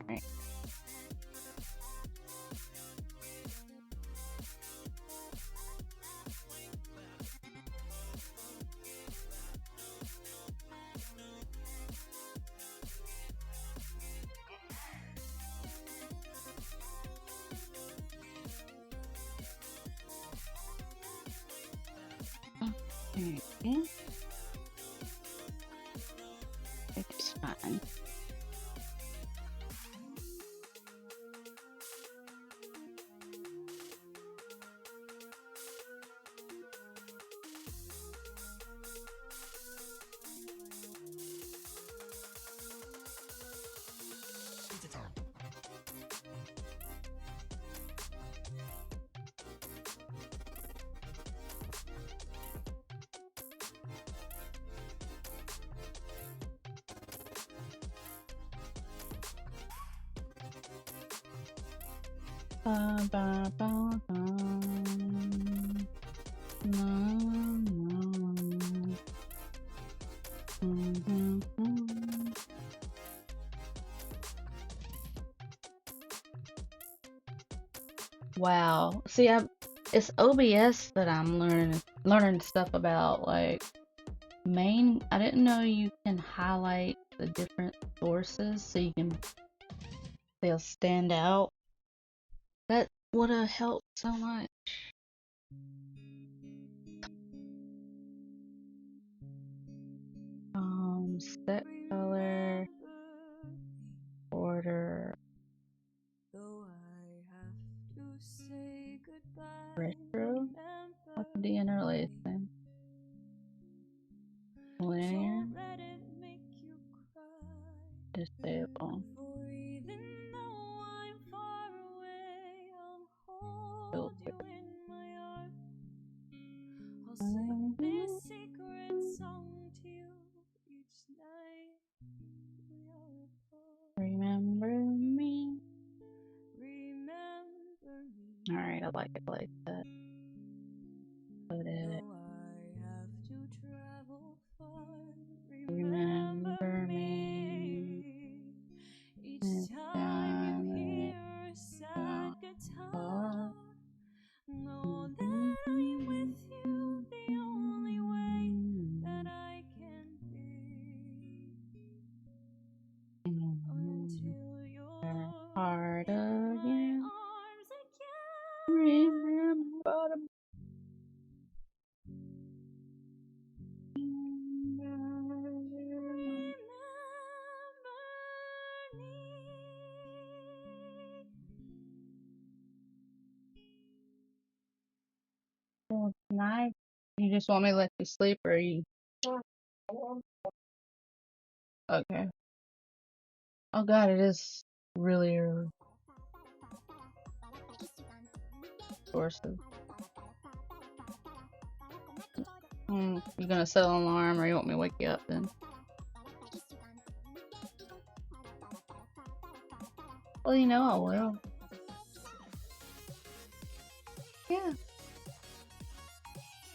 Alright. Okay. It's fine. ba, ba, ba. Wow. See, it's OBS that I'm learning stuff about, like main. I didn't know you can highlight the different sources so they'll stand out. That would have helped so much. Set color, order, retro. What's the interlacing? Linear, disable, filter. Remember me. Alright, I like it like that. Put it. Remember me. Each time it falls. Know that I'm with you the only way that I can be. Until you're hard again. Remember me. Well, tonight, you just want me to let you sleep, or you? Okay. Oh God, it is really early. Sources. You gonna set an alarm, or you want me to wake you up then? Well, you know I will. Yeah.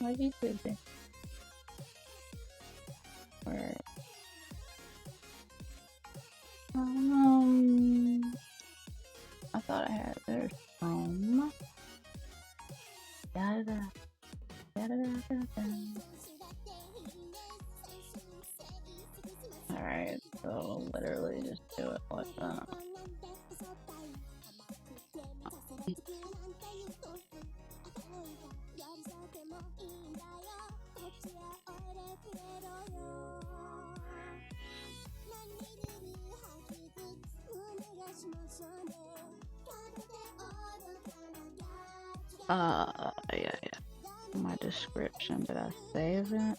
Like you Tuesday. Alright. I thought I had there's some. Da da da da da da. Alright, so literally just do it like that. Yeah. My description, did I save it?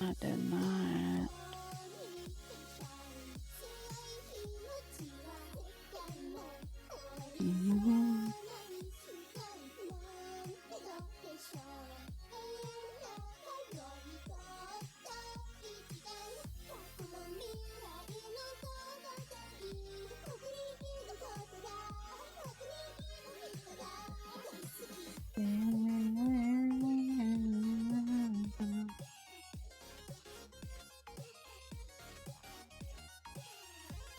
I did not.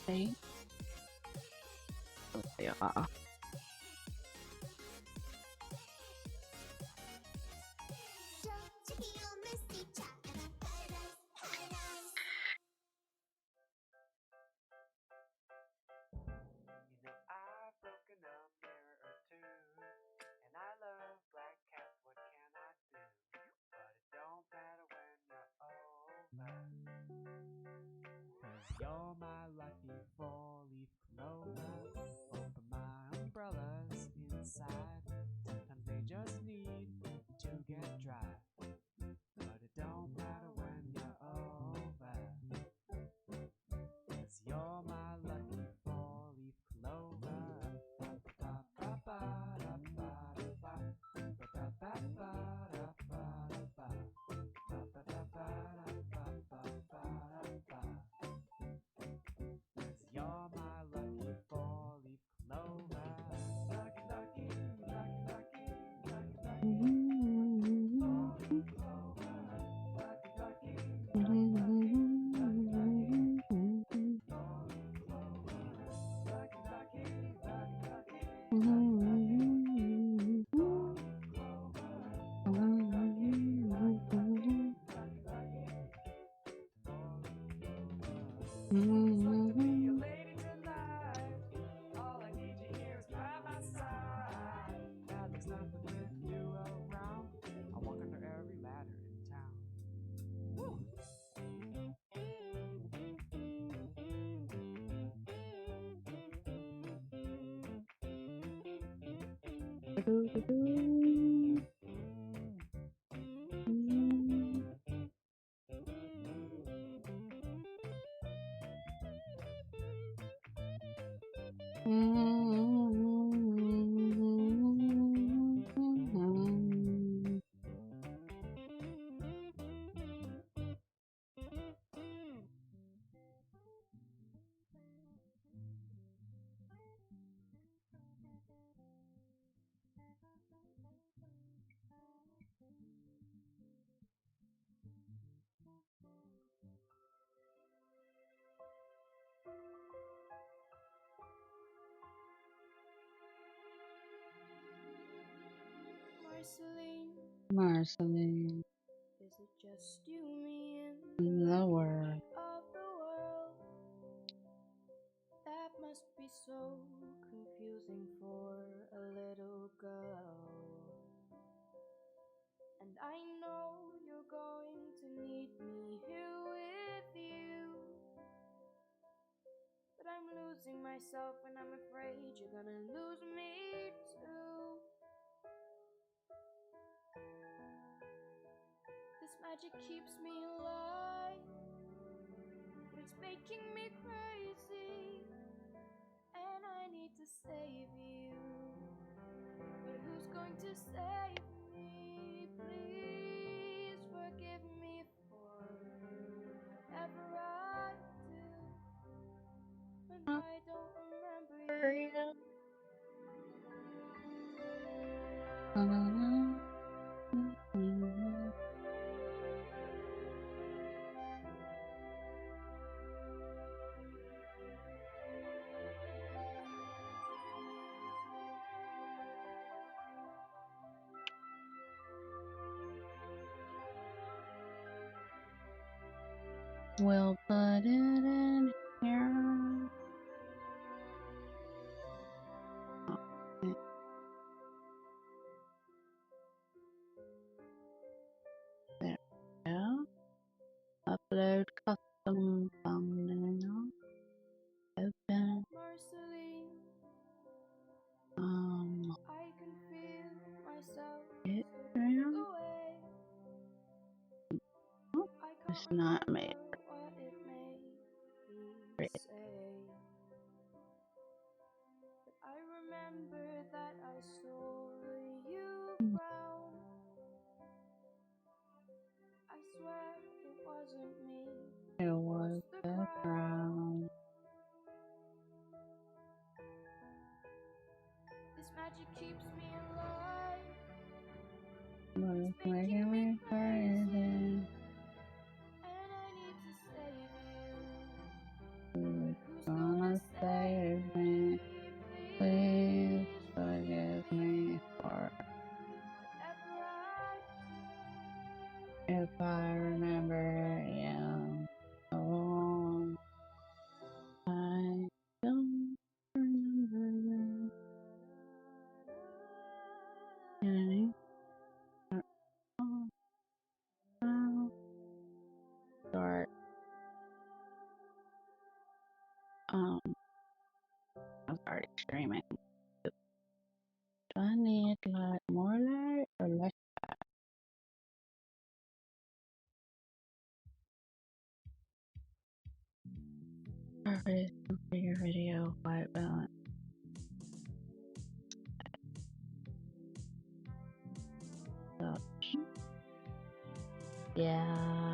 Okay. Yeah. I've broken a mirror or two, and I love black cats, what can I do? But it don't matter when you're older, 'cause you're my lucky four-leaf clover. Open my umbrellas inside, sometimes they just need to get dry. But it don't matter when you're over, 'cause you're my lucky four-leaf clover. Marceline, is it just you, me, in the world? of the world? That must be so confusing for a little girl. And I know you're going to need me here with you, but I'm losing myself and I'm afraid you're gonna lose me too. This magic keeps me alive, but it's making me crazy, and I need to save you. But who's going to save me? Please forgive me for whatever I do when I don't remember you. We'll put it in here. Okay. There we go. Upload custom thumbnail. Open. Marceline, I can feel myself It slipping around. away. Oh, I it's can't not remember made. what it made me Great. say, but I remember that I saw you frown. I swear it wasn't me, It it was was the the crowd. crown. This magic keeps me alive, Was it's making making me me crazy, crazy. and I need to save you. Who's Who's gonna save me? Please forgive me for whatever I if I remember you. Oh, I don't remember you. Start. I was already streaming. Do I need like more light or less? Perfect for your video, white balance. So, yeah.